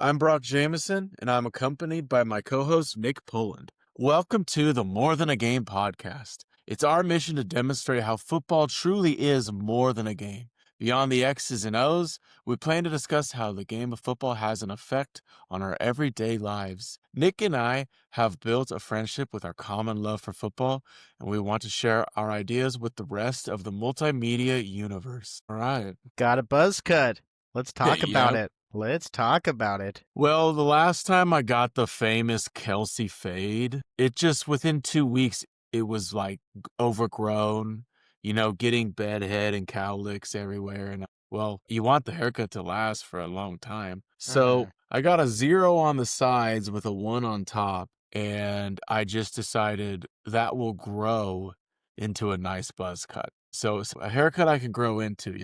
I'm Brock Jameson, and I'm accompanied by my co-host Nick Poland. Welcome to the More Than a Game podcast. It's our mission to demonstrate how football truly is more than a game. Beyond the X's and O's, we plan to discuss how the game of football has an effect on our everyday lives. Nick and I have built a friendship with our common love for football, and we want to share our ideas with the rest of the multimedia universe. All right. Got a buzz cut. Let's talk about Yep. it. Let's talk about it. Well, the last time I got the famous Kelsey fade, it just within 2 weeks, it was like overgrown, getting bedhead and cowlicks everywhere. And well, you want the haircut to last for a long time. So I got a 0 on the sides with a 1 on top. And I just decided that will grow into a nice buzz cut. So it's a haircut I can grow into.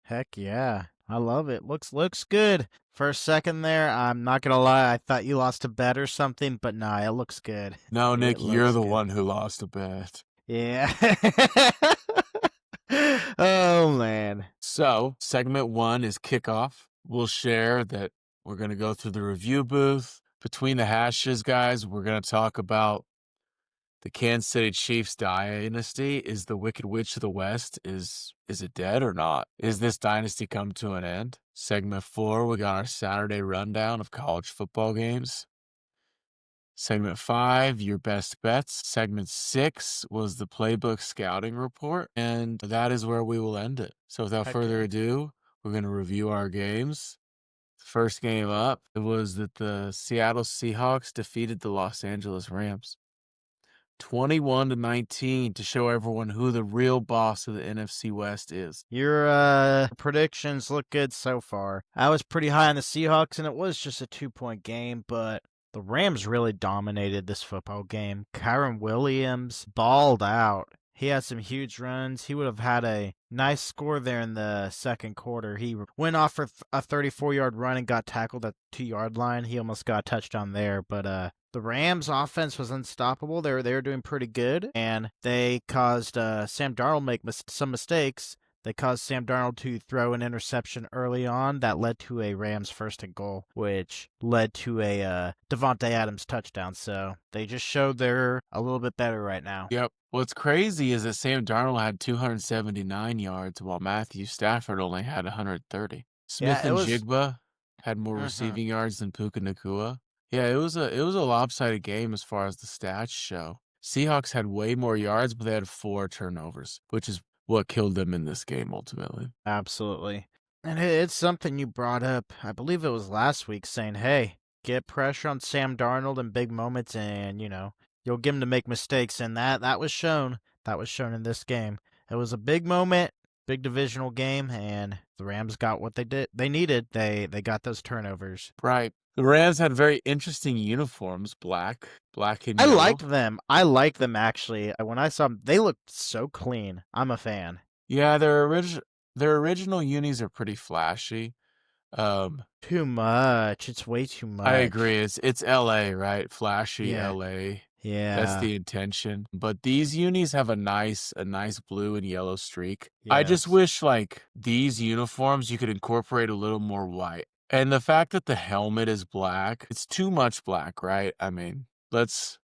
Heck yeah. I love it. Looks good. For a second there, I'm not gonna lie, I thought you lost a bet or something, but nah, it looks good. No, It Nick, you're looks the good. one who lost a bet. Yeah. Oh man. So, segment 1 is kickoff. We'll share that we're going to go through the review booth. Between the hashes, guys, we're going to talk about the Kansas City Chiefs dynasty. Is the Wicked Witch of the West, is it dead or not? Is this dynasty come to an end? Segment 4, we got our Saturday rundown of college football games. Segment 5, your best bets. Segment 6 was the playbook scouting report, and that is where we will end it. So without Heck further yeah. ado, we're going to review our games. The first game up, it was that the Seattle Seahawks defeated the Los Angeles Rams 21-19 to show everyone who the real boss of the NFC West is. Your predictions look good so far. I was pretty high on the Seahawks, and it was just a 2-point game, but the Rams really dominated this football game. Kyron Williams balled out. He had some huge runs. He would have had a nice score there in the second quarter. He went off for a 34-yard run and got tackled at the 2-yard line. He almost got a touchdown there, but the Rams' offense was unstoppable. They were doing pretty good, and they caused Sam Darnold make some mistakes. They caused Sam Darnold to throw an interception early on that led to a Rams first and goal, which led to a Devontae Adams touchdown. So they just showed they're a little bit better right now. Yep. What's crazy is that Sam Darnold had 279 yards while Matthew Stafford only had 130. Smith Yeah, it and was. Jigba had more receiving yards than Puka Nacua. Yeah, it was a lopsided game as far as the stats show. Seahawks had way more yards, but they had 4 turnovers, which is what killed them in this game ultimately. Absolutely. And it's something you brought up, I believe it was last week, saying, hey, get pressure on Sam Darnold in big moments and, you'll get him to make mistakes. And that was shown. That was shown in this game. It was a big moment, big divisional game, and the Rams got what they needed. They got those turnovers. Right. The Rams had very interesting uniforms, black and I yellow. liked them. I liked them, actually. When I saw them, they looked so clean. I'm a fan. Yeah, their original unis are pretty flashy. Too much. It's way too much. I agree. It's LA, right? Flashy Yeah. LA. Yeah. That's the intention. But these unis have a nice blue and yellow streak. I just wish like these uniforms you could incorporate a little more white. And the fact that the helmet is black, it's too much black, right? I mean, let's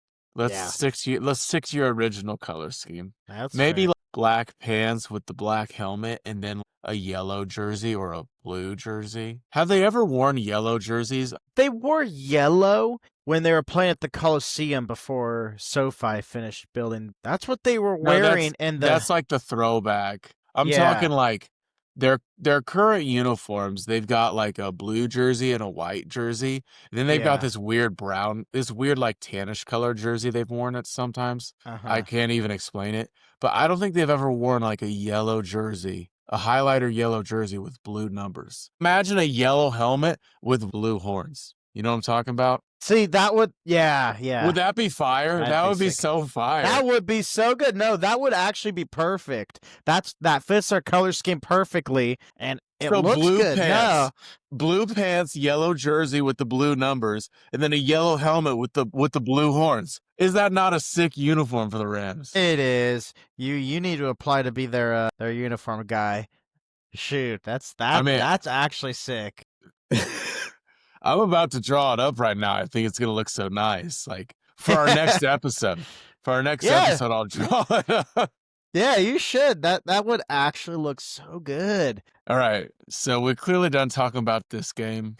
stick to your original color scheme. That's Maybe fair. like black pants with the black helmet and then a yellow jersey or a blue jersey. Have they ever worn yellow jerseys? They wore yellow when they were playing at the Coliseum before SoFi finished building. That's what they were wearing. That's like the throwback. I'm talking like their current uniforms. They've got like a blue jersey and a white jersey. And then they've got this weird like tannish color jersey they've worn it sometimes. I can't even explain it. But I don't think they've ever worn like a yellow jersey. A highlighter yellow jersey with blue numbers. Imagine a yellow helmet with blue horns. You know what I'm talking about? See, that would, yeah. Would that be fire? That would be so fire. That would be so good. No, that would actually be perfect. That fits our color scheme perfectly, and it looks blue good. Pants, blue pants, yellow jersey with the blue numbers, and then a yellow helmet with the blue horns. Is that not a sick uniform for the Rams? It is. You need to apply to be their uniform guy. Shoot, that's actually sick. I'm about to draw it up right now. I think it's gonna look so nice. Like for our next episode. For our next Yeah, episode, I'll draw it up. yeah, you should. That would actually look so good. All right. So we're clearly done talking about this game.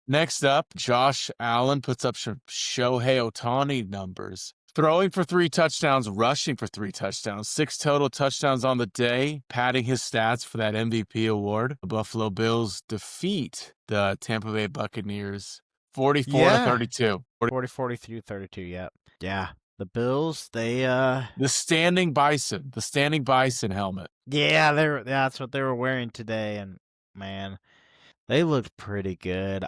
Next up, Josh Allen puts up some Shohei Ohtani numbers. Throwing for 3 touchdowns, rushing for 3 touchdowns, 6 total touchdowns on the day, padding his stats for that MVP award. The Buffalo Bills defeat the Tampa Bay Buccaneers 44 to Yeah. 32. 43, 32, yep. Yeah. The Bills, The standing bison helmet. yeah, that's what they were wearing today, and man, they looked pretty good.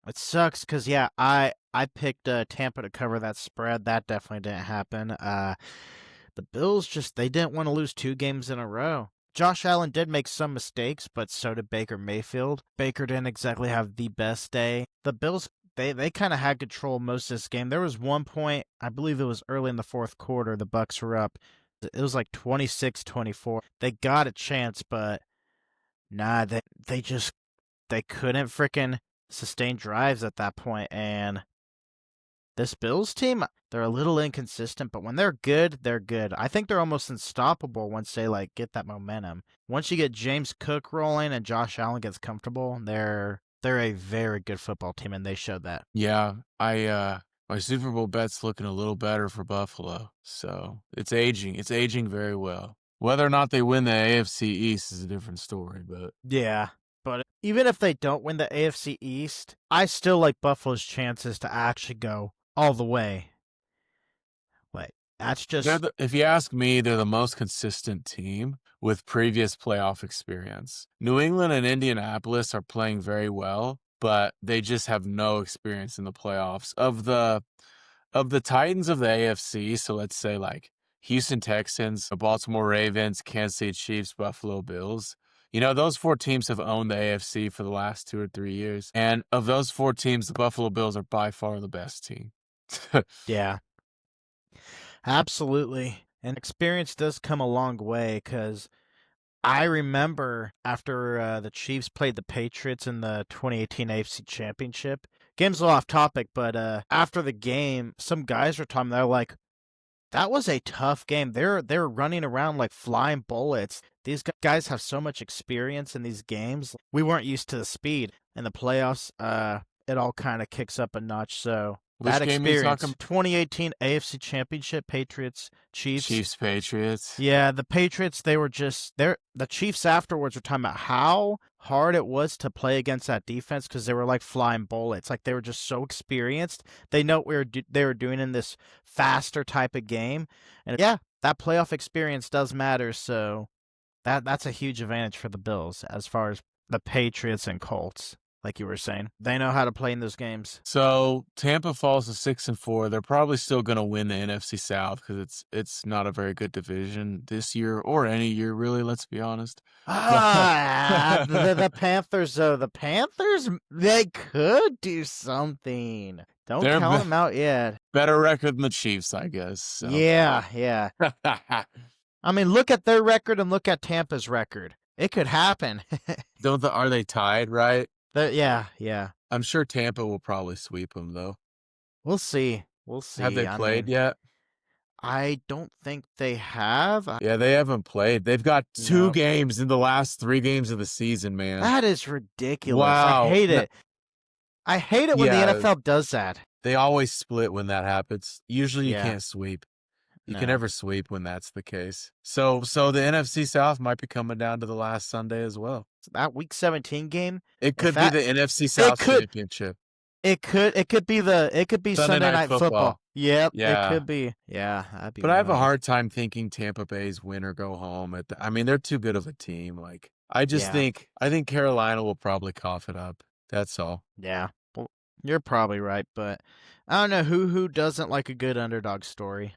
It sucks because yeah, I picked Tampa to cover that spread. That definitely didn't happen. The Bills just they didn't want to lose 2 games in a row. Josh Allen did make some mistakes, but so did Baker Mayfield. Baker didn't exactly have the best day. The Bills they kind of had control most of this game. There was one point, I believe it was early in the fourth quarter, the Bucks were up. It was like 26-24. They got a chance, but nah, they couldn't freaking sustain drives at that point, and this Bills team, they're a little inconsistent, but when they're good, they're good. I think they're almost unstoppable once they like get that momentum. Once you get James Cook rolling and Josh Allen gets comfortable, they're a very good football team, and they showed that. Yeah, my Super Bowl bet's looking a little better for Buffalo. So it's aging. It's aging very well. Whether or not they win the AFC East is a different story, but Yeah. But even if they don't win the AFC East, I still like Buffalo's chances to actually go all the way. Like that's just if you ask me, they're the most consistent team with previous playoff experience. New England and Indianapolis are playing very well, but they just have no experience in the playoffs. Of the Titans of the AFC, so let's say like Houston Texans, the Baltimore Ravens, Kansas City Chiefs, Buffalo Bills. Those 4 teams have owned the AFC for the last 2 or 3 years. And of those 4 teams, the Buffalo Bills are by far the best team. yeah. Absolutely. And experience does come a long way because I remember after the Chiefs played the Patriots in the 2018 AFC Championship. Game's a little off topic, but after the game, some guys were talking. They're like, "That was a tough game. They're running around like flying bullets. These guys have so much experience in these games. We weren't used to the speed in the playoffs. It all kind of kicks up a notch. So Which that game are you experience, talking? 2018 AFC Championship, Patriots, Chiefs. Chiefs, Patriots. Yeah, the Patriots, they were just there. The Chiefs afterwards were talking about how hard it was to play against that defense because they were like flying bullets. Like they were just so experienced. They know what they were doing in this faster type of game. And yeah, that playoff experience does matter. So that's a huge advantage for the Bills as far as the Patriots and Colts. Like you were saying, they know how to play in those games. So Tampa falls to 6-4. They're probably still going to win the NFC South because it's not a very good division this year or any year really. Let's be honest. The Panthers, though. The Panthers, they could do something. Don't They're count them out yet. better record than the Chiefs, I guess. So. Yeah, yeah. I mean, look at their record and look at Tampa's record. It could happen. Are they tied? Right. Yeah, yeah. I'm sure Tampa will probably sweep them though. We'll see. We'll see. Have they played yet? I don't think they have. Yeah, they haven't played. They've got 2 games in the last 3 games of the season, man. That is ridiculous. Wow. I hate it. I hate it when the NFL does that. They always split when that happens. Usually you can't sweep. You can No. never sweep when that's the case. So the NFC South might be coming down to the last Sunday as well. That Week 17 game, It could be the NFC South Championship. It could be Sunday Night Football. Yep, Yeah. it could be. Yeah, that'd be But I have a wild. hard time thinking Tampa Bay's win or go home. I mean, they're too good of a team. Like I think Carolina will probably cough it up. That's all. Yeah, well, you're probably right, but I don't know who doesn't like a good underdog story.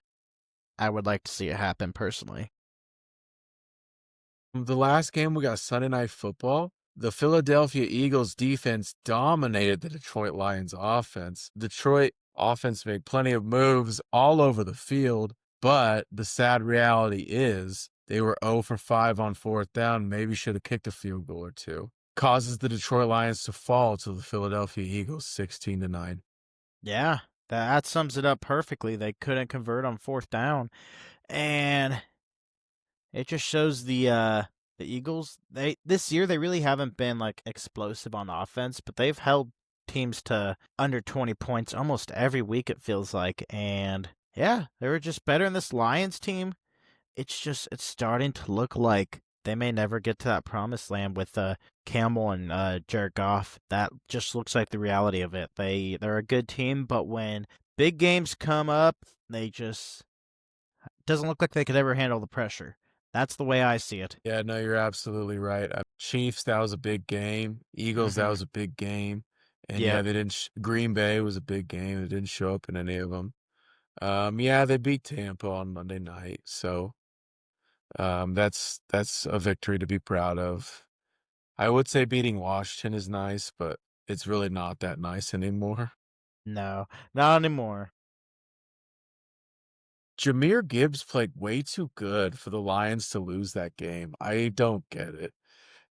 I would like to see it happen personally. The last game, we got Sunday Night Football. The Philadelphia Eagles defense dominated the Detroit Lions offense. Detroit offense made plenty of moves all over the field, but the sad reality is they were 0 for 5 on 4th down. Maybe should have kicked a field goal or 2. causes the Detroit Lions to fall to the Philadelphia Eagles 16-9. Yeah, that sums it up perfectly. They couldn't convert on fourth down, and it just shows the Eagles. They this year they really haven't been like explosive on offense, but they've held teams to under 20 points almost every week. It feels like, and yeah, they were just better in this Lions team. It's starting to look like they may never get to that promised land with Campbell and Jared Goff. That just looks like the reality of it. They're a good team, but when big games come up, they just doesn't look like they could ever handle the pressure. That's the way I see it. Yeah, no, you're absolutely right. Chiefs, that was a big game. Eagles, that Mhm. was a big game. And yeah, Yep. they didn't. Green Bay was a big game. They didn't show up in any of them. Yeah, they beat Tampa on Monday night, so that's a victory to be proud of. I would say beating Washington is nice, but it's really not that nice anymore. No, not anymore. Jahmyr Gibbs played way too good for the Lions to lose that game. I don't get it.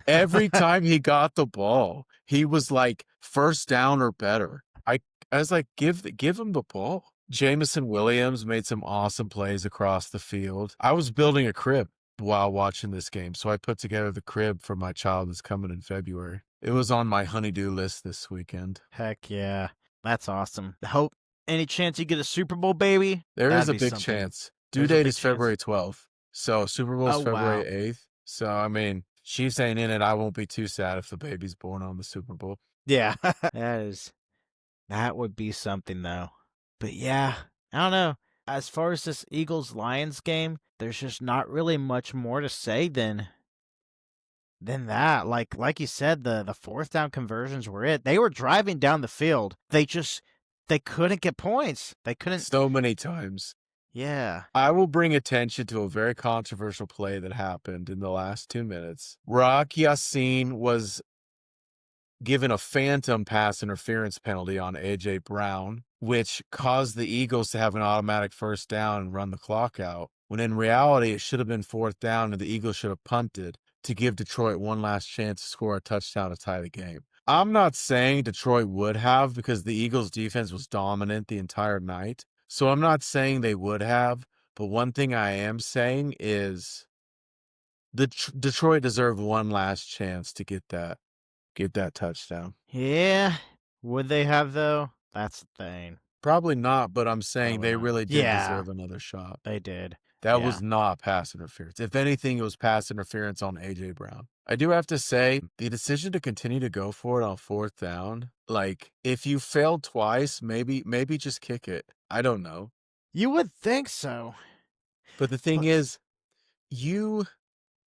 Every time he got the ball, he was like first down or better. I was like, give him the ball. Jamison Williams made some awesome plays across the field. I was building a crib while watching this game, so I put together the crib for my child that's coming in February. It was on my honeydew list this weekend. Heck yeah. That's awesome. Hope any chance you get a Super Bowl, baby? There is That'd a be big something. chance. Due There's a date big is chance. February 12th. So Super Bowl is Oh, February wow. 8th. So I mean, Chiefs ain't in it. I won't be too sad if the baby's born on the Super Bowl. Yeah. That would be something, though. But yeah, I don't know. As far as this Eagles Lions game, there's just not really much more to say than that. Like you said, the fourth down conversions were it. They were driving down the field. They couldn't get points. They couldn't. So many times. Yeah. I will bring attention to a very controversial play that happened in the last 2 minutes. Rock Yassin was given a phantom pass interference penalty on A.J. Brown, which caused the Eagles to have an automatic first down and run the clock out, when in reality it should have been fourth down and the Eagles should have punted to give Detroit one last chance to score a touchdown to tie the game. I'm not saying Detroit would have, because the Eagles' defense was dominant the entire night, so I'm not saying they would have, but one thing I am saying is Detroit deserved one last chance to get that touchdown. Yeah. Would they have, though? That's the thing. Probably not, but I'm saying Probably they not. really did Yeah, deserve another shot. they did. That Yeah. was not pass interference. If anything, it was pass interference on A.J. Brown. I do have to say, the decision to continue to go for it on fourth down, like, if you failed twice, maybe just kick it. I don't know. You would think so. But the thing But is, you,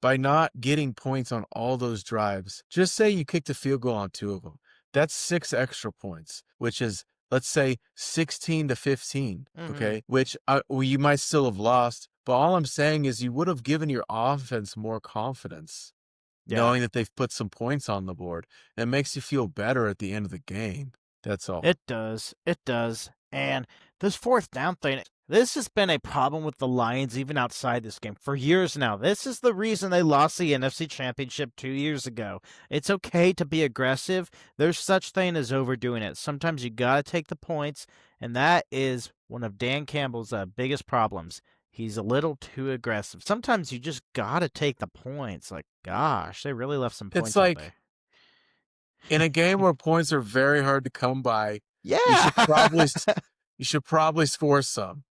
by not getting points on all those drives, just say you kicked a field goal on 2 of them. That's 6 extra points, which is, let's say, 16-15, mhm. okay? Which well, you might still have lost, but all I'm saying is you would have given your offense more confidence, Yeah. knowing that they've put some points on the board. It makes you feel better at the end of the game. That's all. It does. It does. And this fourth down thing, this has been a problem with the Lions even outside this game for years now. This is the reason they lost the NFC Championship 2 years ago. It's okay to be aggressive. There's such thing as overdoing it. Sometimes you got to take the points, and that is one of Dan Campbell's biggest problems. He's a little too aggressive. Sometimes you just got to take the points. Like, gosh, they really left some It's points on like there. in a game where points are very hard to come by, you Yeah. should probably you should probably score some.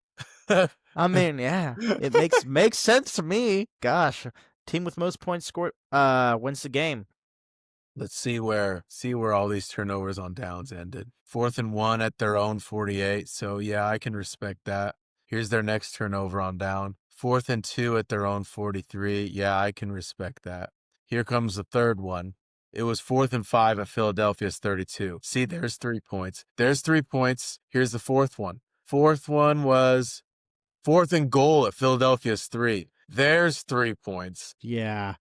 I mean, yeah, it makes sense to me. Gosh, team with most points scored wins the game. Let's see where all these turnovers on downs ended. 4th and 1 at their own 48. So yeah, I can respect that. Here's their next turnover on down. 4th and 2 at their own 43. Yeah, I can respect that. Here comes the third one. It was 4th and 5 at Philadelphia's 32. See, there's 3 points. There's 3 points. Here's the fourth one. Fourth one was 4th and goal at Philadelphia's 3. There's 3 points. Yeah.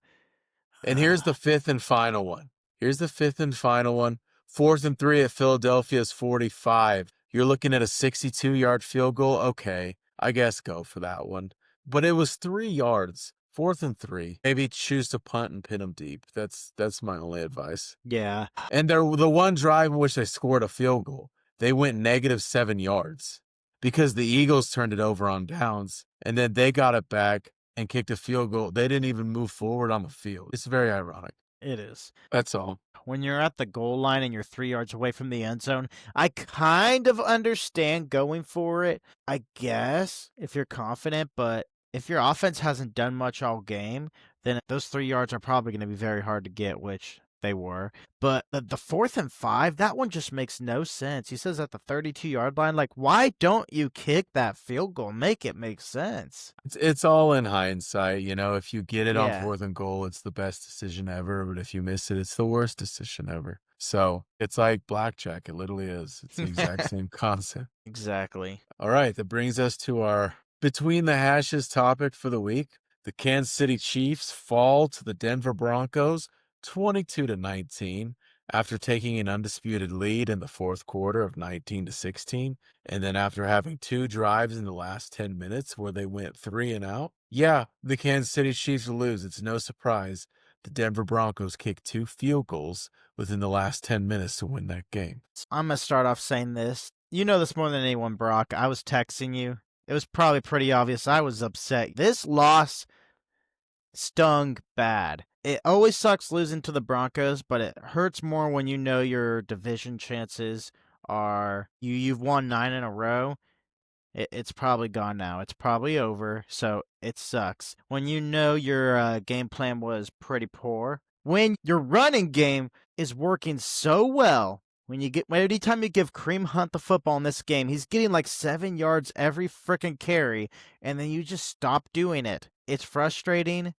And here's the fifth and final one. Here's the fifth and final one. 4th and 3 at Philadelphia's 45. You're looking at a 62-yard field goal. Okay, I guess go for that one. But it was 3 yards. 4th and 3, maybe choose to punt and pin them deep. That's my only advice. Yeah. And there the one drive in which they scored a field goal, they went -7 yards because the Eagles turned it over on downs, and then they got it back and kicked a field goal. They didn't even move forward on the field. It's very ironic. It is. That's all. When you're at the goal line and you're 3 yards away from the end zone, I kind of understand going for it, I guess, if you're confident, but if your offense hasn't done much all game, then those 3 yards are probably gonna be very hard to get, which they were. But the 4th and 5, that one just makes no sense. He says at the 32-yard line, like, why don't you kick that field goal? Make it make sense. It's all in hindsight, if you get it on Yeah. 4th and goal, it's the best decision ever, but if you miss it, it's the worst decision ever. So, it's like blackjack, it literally is. It's the exact same concept. Exactly. All right, that brings us to our Between the Hashes topic for the week. The Kansas City Chiefs fall to the Denver Broncos 22-19 after taking an undisputed lead in the fourth quarter of 19-16, and then after having 2 drives in the last 10 minutes where they went 3 and out. Yeah, the Kansas City Chiefs lose. It's no surprise. The Denver Broncos kicked 2 field goals within the last 10 minutes to win that game. I'm gonna start off saying this. You know this more than anyone, Brock. I was texting you. It was probably pretty obvious I was upset. This loss stung bad. It always sucks losing to the Broncos, but it hurts more when you know your division chances are you've won 9 in a row. It's probably gone now. It's probably over, so it sucks. When you know your game plan was pretty poor, when your running game is working so well, every time you give Kareem Hunt the football in this game, he's getting like 7 yards every freaking carry, and then you just stop doing it. It's frustrating.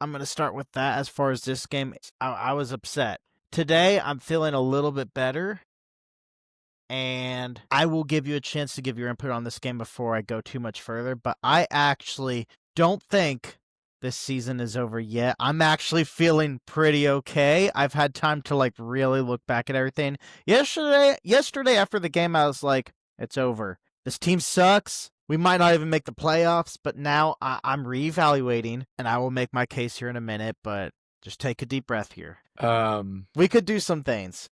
I'm gonna start with that. As far as this game, I was upset. Today, I'm feeling a little bit better. And I will give you a chance to give your input on this game before I go too much further, but I actually don't think this season is over yet. I'm actually feeling pretty okay. I've had time to like really look back at everything. Yesterday after the game, I was like, it's over. This team sucks. We might not even make the playoffs, but now I'm reevaluating, and I will make my case here in a minute, but just take a deep breath here. We could do some things.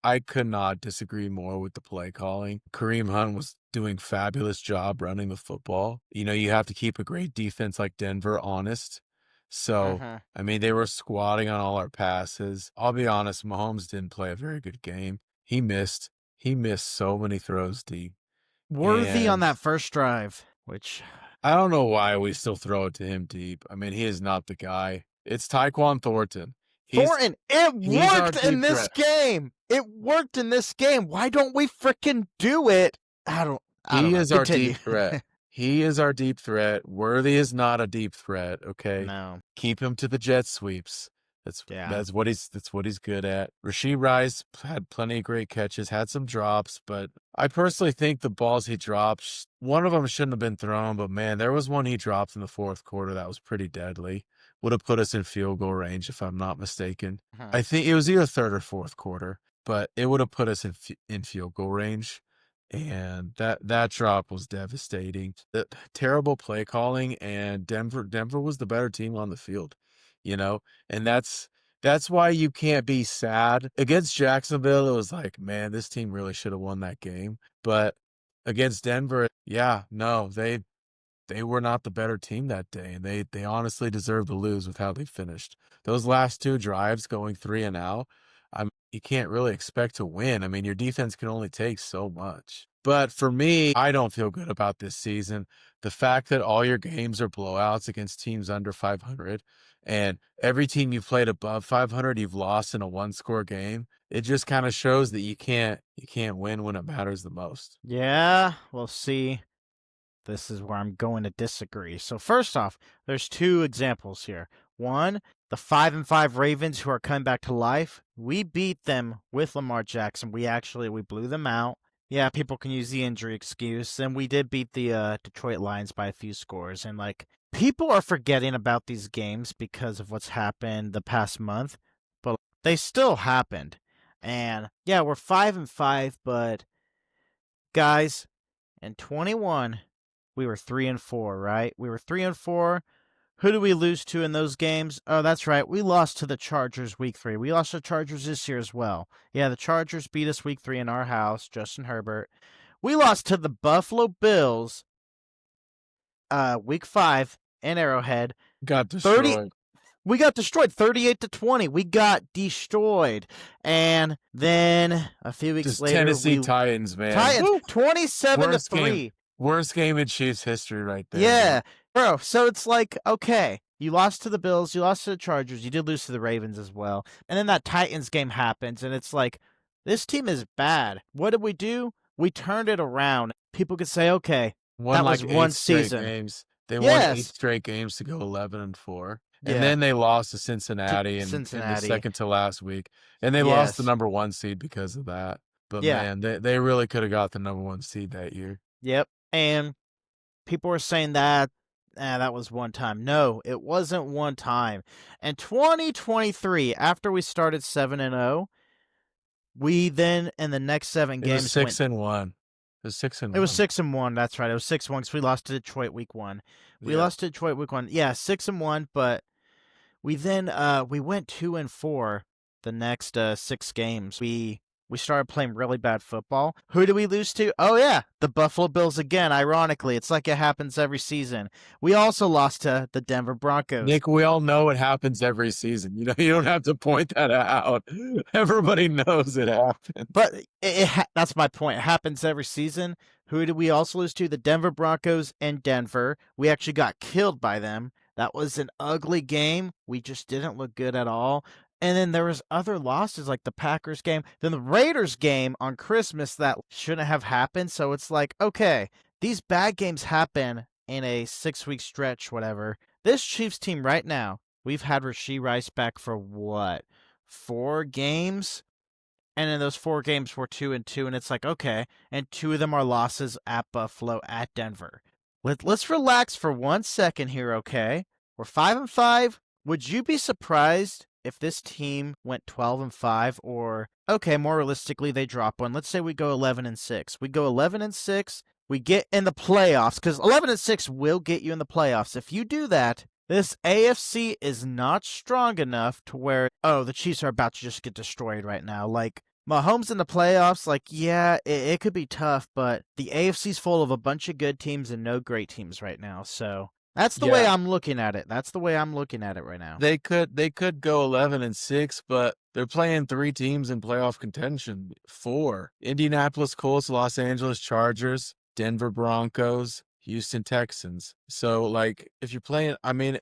I could not disagree more with the play calling. Kareem Hunt was doing fabulous job running the football. You have to keep a great defense like Denver honest. So, Uh-huh. I mean, they were squatting on all our passes. I'll be honest, Mahomes didn't play a very good game. He missed so many throws deep. Worthy on And that first drive, which I don't know why we still throw it to him deep. I mean, he is not the guy. It's Tyquan Thornton. Thornton, it He's our worked in deep this threat. game. It worked in this game. Why don't we freaking do it? I don't He know. is our Continue. deep threat. He is our deep threat. Worthy is not a deep threat, okay? No. Keep him to the jet sweeps. Yeah. That's what he's good at. Rasheed Rice had plenty of great catches, had some drops, but I personally think the balls he dropped, one of them shouldn't have been thrown, but man, there was one he dropped in the fourth quarter that was pretty deadly. Would have put us in field goal range if I'm not mistaken. I think it was either third or fourth quarter, but it would have put us in field goal range. And that drop was devastating. The terrible play calling, and Denver was the better team on the field, and that's why you can't be sad. Against Jacksonville, it was like, man, this team really should have won that game. But against Denver, yeah, no, they were not the better team that day, and they honestly deserved to lose with how they finished. Those last 2 drives going 3 and out, you can't really expect to win. I mean, your defense can only take so much. But for me, I don't feel good about this season. The fact that all your games are blowouts against teams under 500, and every team you've played above 500, you've lost in a 1-score game. It just kind of shows that you can't win when it matters the most. Yeah, we'll see. This is where I'm going to disagree. So first off, there's 2 examples here. One, the 5-5 Ravens who are coming back to life. We beat them with Lamar Jackson. We blew them out. Yeah, people can use the injury excuse, and we did beat the Detroit Lions by a few scores. And like people are forgetting about these games because of what's happened the past month, but they still happened. And yeah, we're 5-5, but guys, in 21 we were 3-4, right? We were 3-4. Who do we lose to in those games? Oh, that's right. We lost to the Chargers week 3. We lost to the Chargers this year as well. Yeah, the Chargers beat us week 3 in our house, Justin Herbert. We lost to the Buffalo Bills week 5 in Arrowhead. Got 30 destroyed. We got destroyed 38-20. We got destroyed. And then a few weeks Just later, Tennessee Titans, man. Titans Woo! 27-3. Worst game in Chiefs history right there, Yeah, man. bro. So it's like, okay, you lost to the Bills, you lost to the Chargers, you did lose to the Ravens as well. And then that Titans game happens, and it's like, this team is bad. What did we do? We turned it around. People could say, okay, Won that like was one 8 straight season. games. They won 8 Yes. straight games to go 11-4. And Yeah. then they lost to To Cincinnati in the Cincinnati. second to last week. And they lost the Yes. number 1 seed because of that. But Yeah. man, they really could have got the number 1 seed that year. Yep. And people were saying that that was one time. No, it wasn't one time. In 2023, after we started 7-0, we then in the next 7 It was games 6-1. It was 6-1. It was 6-1. That's right. It was 6-1 because we lost to Detroit week 1. We Yeah. lost to Detroit week 1. Yeah, 6-1. But we then we went 2-4 the next 6 games. We started playing really bad football. Who do we lose to? Oh yeah, the Buffalo Bills again. Ironically, it's like it happens every season. We also lost to the Denver Broncos. Nick, we all know it happens every season. You know, you don't have to point that out. Everybody knows it happens. But that's my point. It happens every season. Who did we also lose to? The Denver Broncos and Denver. We actually got killed by them. That was an ugly game. We just didn't look good at all. And then there was other losses like the Packers game, then the Raiders game on Christmas that shouldn't have happened. So it's like, okay, these bad games happen in a 6-week stretch, whatever. This Chiefs team right now, we've had Rashee Rice back for what? 4 games? And in those 4 games, we're 2-2, and it's like, okay, and 2 of them are losses at Buffalo, at Denver. Let's relax for 1 second here, okay? We're 5-5. Would you be surprised if this team went 12-5, or okay, more realistically, they drop one? Let's say we go 11-6. We go 11-6. We get in the playoffs because 11-6 will get you in the playoffs. If you do that, this AFC is not strong enough to where, oh, the Chiefs are about to just get destroyed right now. Like, Mahomes in the playoffs, like, yeah, it could be tough, but the AFC's full of a bunch of good teams and no great teams right now. So that's the way I'm looking at it. That's the way I'm looking at it right now. They could go 11-6, but they're playing 3 teams in playoff contention. 4: Indianapolis Colts, Los Angeles Chargers, Denver Broncos, Houston Texans. So like if you're playing, I mean,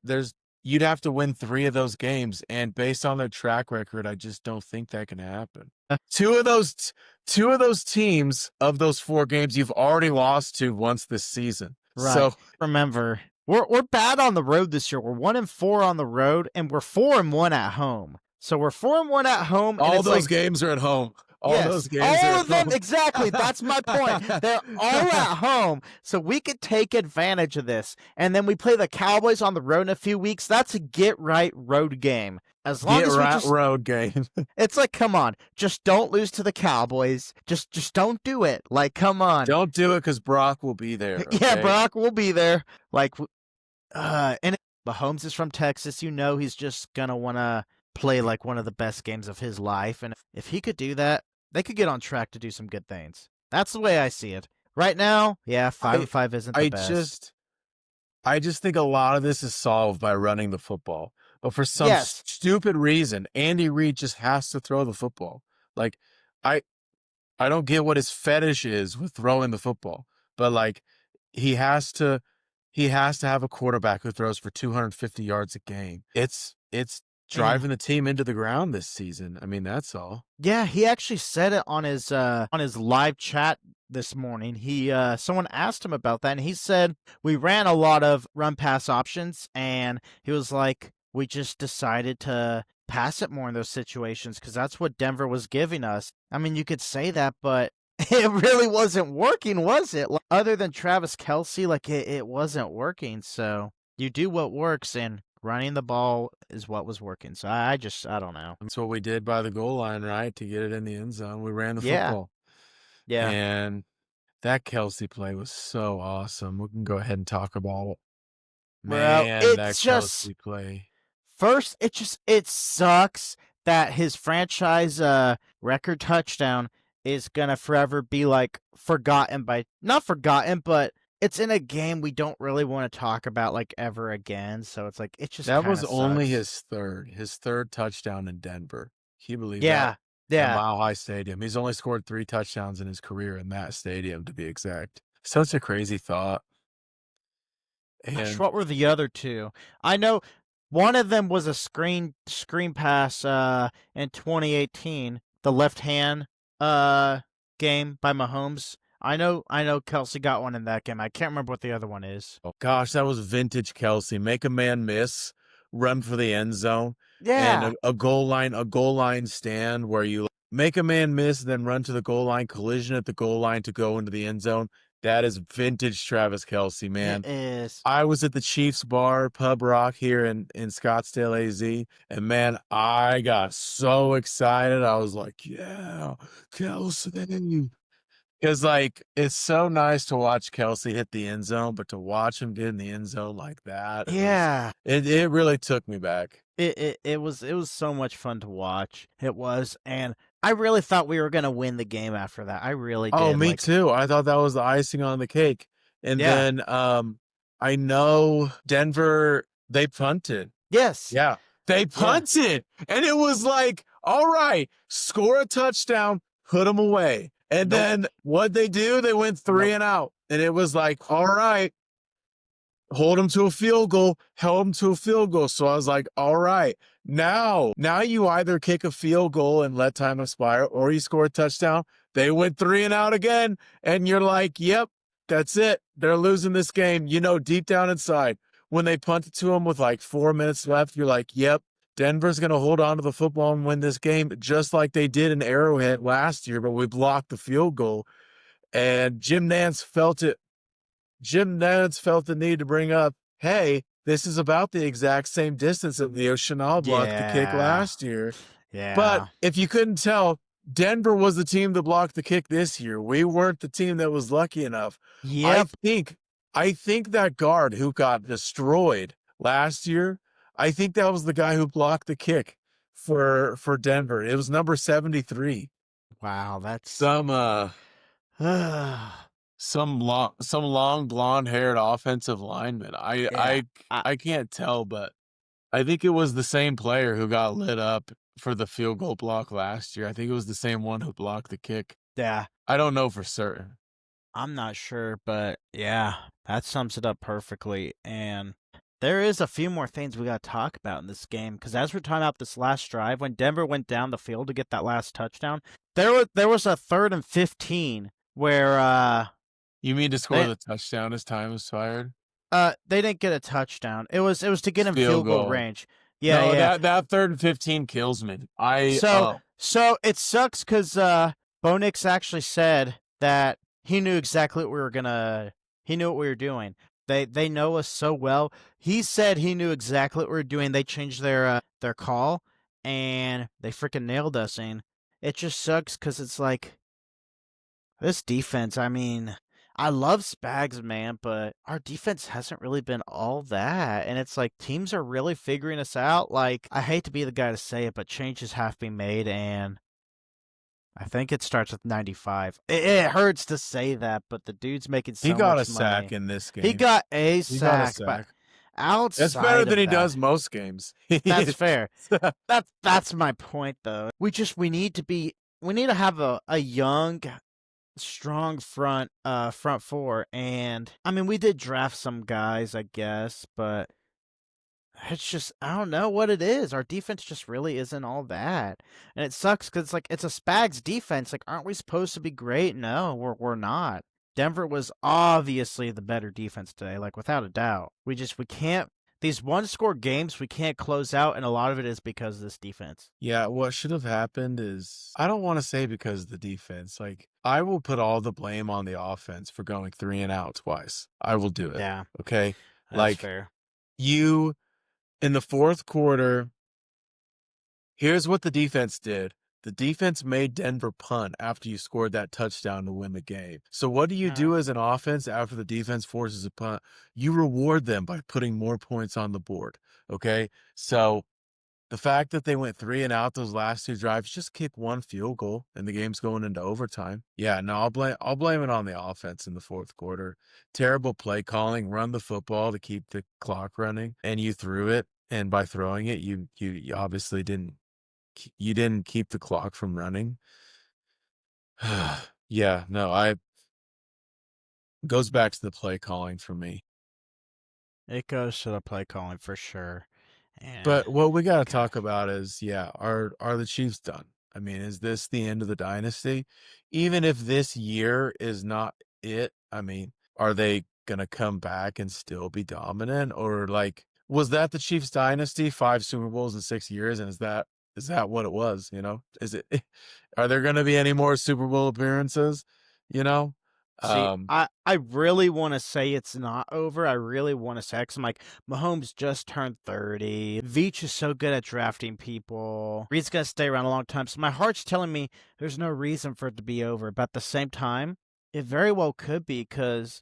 you'd have to win 3 of those games, and based on their track record, I just don't think that can happen. Two of those teams of those 4 games you've already lost to once this season. Right. So remember, we're bad on the road this year. We're 1-4 on the road, and we're 4-1 at home. So we're 4-1 at home. all and those games are at home. All yes, those games all are of them, exactly. That's my point. They're all at home, so we could take advantage of this. And then we play the Cowboys on the road in a few weeks. That's a get-right road game. As long as we just, road game. it's like, come on, just don't lose to the Cowboys. Just don't do it. Like, come on. Don't do it because Brock will be there. Okay? Yeah, Brock will be there. Like, and Mahomes is from Texas. You know he's just gonna want to play like one of the best games of his life. And if he could do that, they could get on track to do some good things. That's the way I see it. Right now, yeah, 5-5 isn't the best. I just think a lot of this is solved by running the football. But for some stupid reason, Andy Reid just has to throw the football. Like, I don't get what his fetish is with throwing the football, but like he has to have a quarterback who throws for 250 yards a game. It's driving the team into the ground this season. I mean, that's all. Yeah, he actually said it on his live chat this morning. Someone asked him about that, and he said we ran a lot of run pass options, and he was like, we just decided to pass it more in those situations because that's what Denver was giving us. I mean, you could say that, but it really wasn't working, was it? Like, other than Travis Kelce, like it wasn't working. So you do what works, and running the ball is what was working. So I don't know. That's what we did by the goal line, right? To get it in the end zone. We ran the football. Yeah. And that Kelce play was so awesome. We can go ahead and talk about it. Bro, Man, that it's just Kelsey play. first, it sucks that his franchise record touchdown is gonna forever be like forgotten by not forgotten, but it's in a game we don't really want to talk about like ever again. So it's like it just That kind was of only sucks. his third touchdown in Denver. Can you believe that? Yeah, At yeah. Mile High Stadium. He's only scored 3 touchdowns in his career in that stadium, to be exact. Such a crazy thought. Gosh, And what were the other two? I know one of them was a screen pass in 2018, the left hand uh game by Mahomes. I know Kelsey got one in that game. I can't remember what the other one is. oh gosh, that was vintage Kelsey. Make a man miss, run for the end zone, and Yeah. a goal line stand where you make a man miss, then run to the goal line, collision at the goal line to go into the end zone. That is vintage Travis Kelsey, It man. is. I was at the Chiefs bar, Pub Rock here in Scottsdale, AZ, and man, I got so excited. I was like, "Yeah, Kelsey." Because like it's so nice to watch Kelsey hit the end zone, but to watch him get in the end zone like that, Yeah. it really took me back. It was so much fun to watch. It was, and I really thought we were gonna win the game after that. I really Oh, did. me Like, too. I thought that was the icing on the cake. And yeah. then I know Denver, they punted. Yes. Yeah. They Yeah. punted. And it was like, all right, score a touchdown, put them away. And Nope. then what they do, they went three Nope. and out. And it was like, all right, hold them to a field goal, held them to a field goal. So I was like, all right, now you either kick a field goal and let time expire or you score a touchdown. They went three and out again. And you're like, yep, that's it. They're losing this game. You know, deep down inside, when they punted to them with like 4 minutes left, you're like, yep, Denver's going to hold on to the football and win this game just like they did in Arrowhead last year, but we blocked the field goal. And Jim Nance felt the need to bring up, hey, this is about the exact same distance that Leo Chenal blocked the kick Yeah. last year. But Yeah. if you couldn't tell, Denver was the team that blocked the kick this year. We weren't the team that was lucky enough. I Yep. think I think that guard who got destroyed last year, I think that was the guy who blocked the kick for Denver. It was number 73. Wow, that's Some yeah. some long blonde haired offensive lineman. I, I can't tell, but I think it was the same player who got lit up for the field goal block last year. I think it was the same one who blocked the kick. yeah, I don't know for certain. I'm not sure, but yeah, that sums it up perfectly. And there is a few more things we got to talk about in this game because as we're talking about this last drive, when Denver went down the field to get that last touchdown, there was a 3rd and 15 where You mean to score they the touchdown as time expired? they didn't get a touchdown. It was to get in Field field goal goal. range. Yeah, No, yeah. that 3rd and 15 kills me. So so it sucks because Bo Nix actually said that he knew exactly what we were gonna. He knew what we were doing. They know us so well. He said he knew exactly what we were doing. They changed their call and they freaking nailed us. And it just sucks because it's like this defense. I mean, I love Spags, man, but our defense hasn't really been all that. And it's like teams are really figuring us out. Like, I hate to be the guy to say it, but changes have been made. And I think it starts with 95. It hurts to say that, but the dude's making he so got a much sack money. in this He game. got a He got a sack, but sack. That's better outside than of he that, does most games. that's fair. That's my point, though. We need to have a young strong front four, and I mean we did draft some guys, I guess, but it's just I don't know what it is. Our defense just really isn't all that, and it sucks because like it's a Spags defense. Like, aren't we supposed to be great? No, we're not. Denver was obviously the better defense today, like without a doubt. We can't these one score games we can't close out, and a lot of it is because of this defense. Yeah, what should have happened is I don't want to say because of the defense. Like, I will put all the blame on the offense for going three and out twice. I will do it. Yeah, Okay. that's Like, fair. you in the fourth quarter, here's what the defense did. The defense made Denver punt after you scored that touchdown to win the game. So what do you Uh, do as an offense after the defense forces a punt? You reward them by putting more points on the board. Okay. So the fact that they went 3 and out those last 2 drives, just kick 1 field goal and the game's going into overtime. Yeah, no, I'll blame it on the offense in the 4th quarter. Terrible play calling, run the football to keep the clock running, and you threw it, and by throwing it, you obviously didn't keep the clock from running. Yeah, no, I goes back to the play calling for me. it goes to the play calling for sure. And But what we gotta God, talk about is, yeah, are the Chiefs done? I mean, is this the end of the dynasty? Even if this year is not it, I mean, are they gonna come back and still be dominant? Or like, was that the Chiefs dynasty, 5 Super Bowls in 6 years? And is that what it was, you know? Is it are there gonna be any more Super Bowl appearances? You know? see, Um, I really want to say it's not over. I really want to say, because I'm like, Mahomes just turned 30. Veach is so good at drafting people. Reed's going to stay around a long time. So my heart's telling me there's no reason for it to be over. But at the same time, it very well could be, because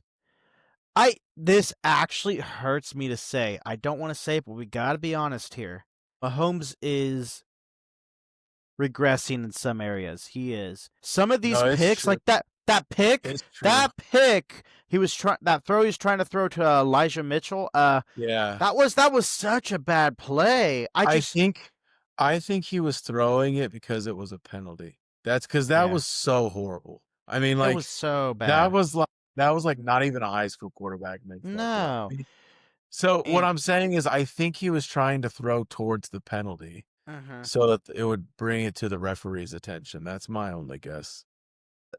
this actually hurts me to say. I don't want to say it, but we got to be honest here. Mahomes is regressing in some areas. He is. Some of these no, it's picks, true. like It's true. that pick, that throw he was trying to throw to Elijah Mitchell. Yeah. That was such a bad play. I think I think he was throwing it because it was a penalty. That's because that Yeah, was so horrible. I mean, it was like, so that bad. was like that was like not even a high school quarterback makes that throw. No, So what and I'm saying is I think he was trying to throw towards the penalty mhm. so that it would bring it to the referee's attention. That's my only guess.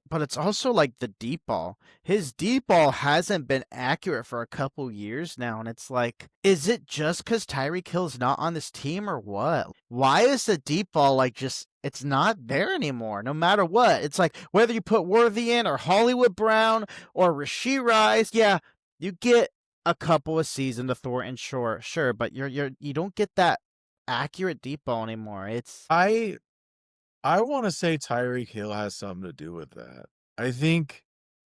But it's also like the deep ball. His deep ball hasn't been accurate for a couple years now, and it's like, is it just because Tyreek Hill's not on this team or what? Why is the deep ball like just it's not there anymore? No matter what, it's like whether you put Worthy in or Hollywood Brown or Rasheed Rice, yeah, you get a couple of seasons to Thornton, sure, but you don't get that accurate deep ball anymore. It's I I want to say Tyreek Hill has something to do with that. I think,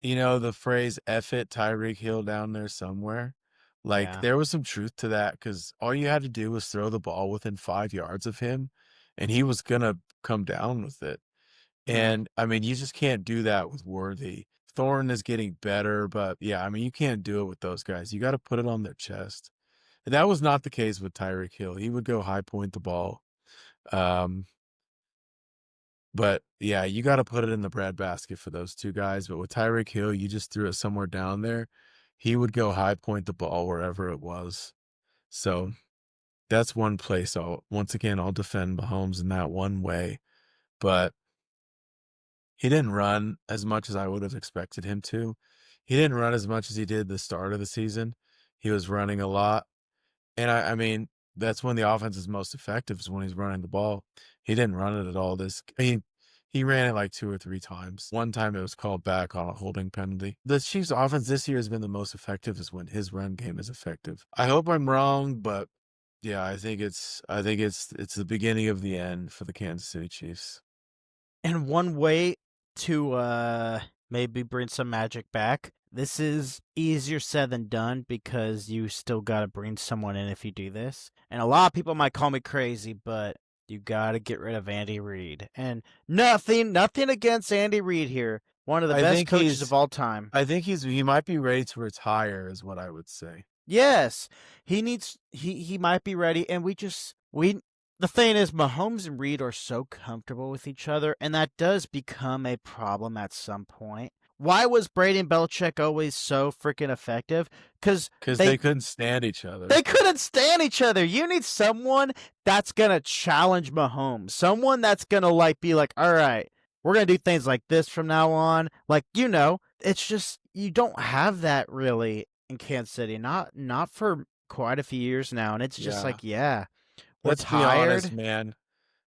the phrase "F it, Tyreek Hill" down there somewhere. Like, yeah, there was some truth to that because all you had to do was throw the ball within 5 yards of him, and he was gonna come down with it. mm. And I mean, you just can't do that with Worthy. Thornton is getting better, but yeah, I mean, you can't do it with those guys. You got to put it on their chest. And that was not the case with Tyreek Hill. He would go high point the ball. Um, but yeah, you gotta put it in the breadbasket for those 2 guys, but with Tyreek Hill, you just threw it somewhere down there. He would go high point the ball wherever it was. So, that's one place I'll defend Mahomes in that one way, but he didn't run as much as I would have expected him to. He didn't run as much as he did the start of the season. He was running a lot. And I mean, that's when the offense is most effective is when he's running the ball. He didn't run it at all he ran it like 2 or 3 times. One time it was called back on a holding penalty. The Chiefs offense this year has been the most effective is when his run game is effective. I hope I'm wrong, but yeah, I think it's the beginning of the end for the Kansas City Chiefs. And one way to maybe bring some magic back. This is easier said than done because you still got to bring someone in if you do this. And a lot of people might call me crazy, but you got to get rid of Andy Reid. And nothing against Andy Reid here. One of the I best think coaches of he's all time. he might be ready to retire is what I would say. Yes, he might be ready, and we the thing is, Mahomes and Reed are so comfortable with each other, and that does become a problem at some point. Why was Brady and Belichick always so freaking effective? Because Because they they couldn't stand each other. they couldn't stand each other. You need someone that's gonna challenge Mahomes. Someone that's gonna be like, all right, we're gonna do things like this from now on. Like, it's just you don't have that really in Kansas City. Not for quite a few years now. And it's just Yeah. like, yeah, we're Let's be honest, tired. man.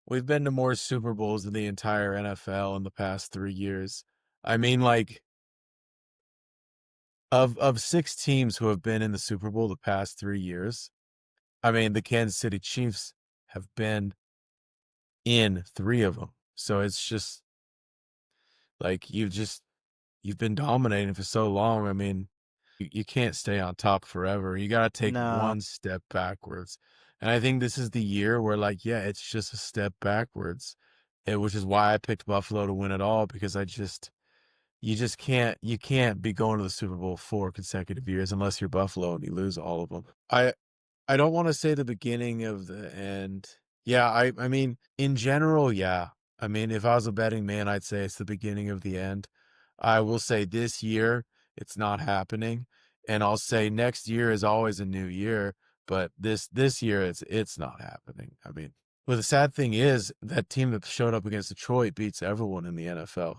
We've been to more Super Bowls than the entire NFL in the past 3 years. I mean, like, of 6 teams who have been in the Super Bowl the past 3 years, I mean, the Kansas City Chiefs have been in 3 of them. So it's just like you've been dominating for so long. I mean, you can't stay on top forever. You got to take No. one step backwards. And I think this is the year where, like, yeah, it's just a step backwards. Which is why I picked Buffalo to win it all because you just can't be going to the Super Bowl 4 consecutive years unless you're Buffalo and you lose all of them. I don't want to say the beginning of the end. Yeah, I mean, in general, yeah. I mean, if I was a betting man, I'd say it's the beginning of the end. I will say this year, it's not happening. And I'll say next year is always a new year, but this year it's not happening. I mean, well, the sad thing is that team that showed up against Detroit beats everyone in the NFL.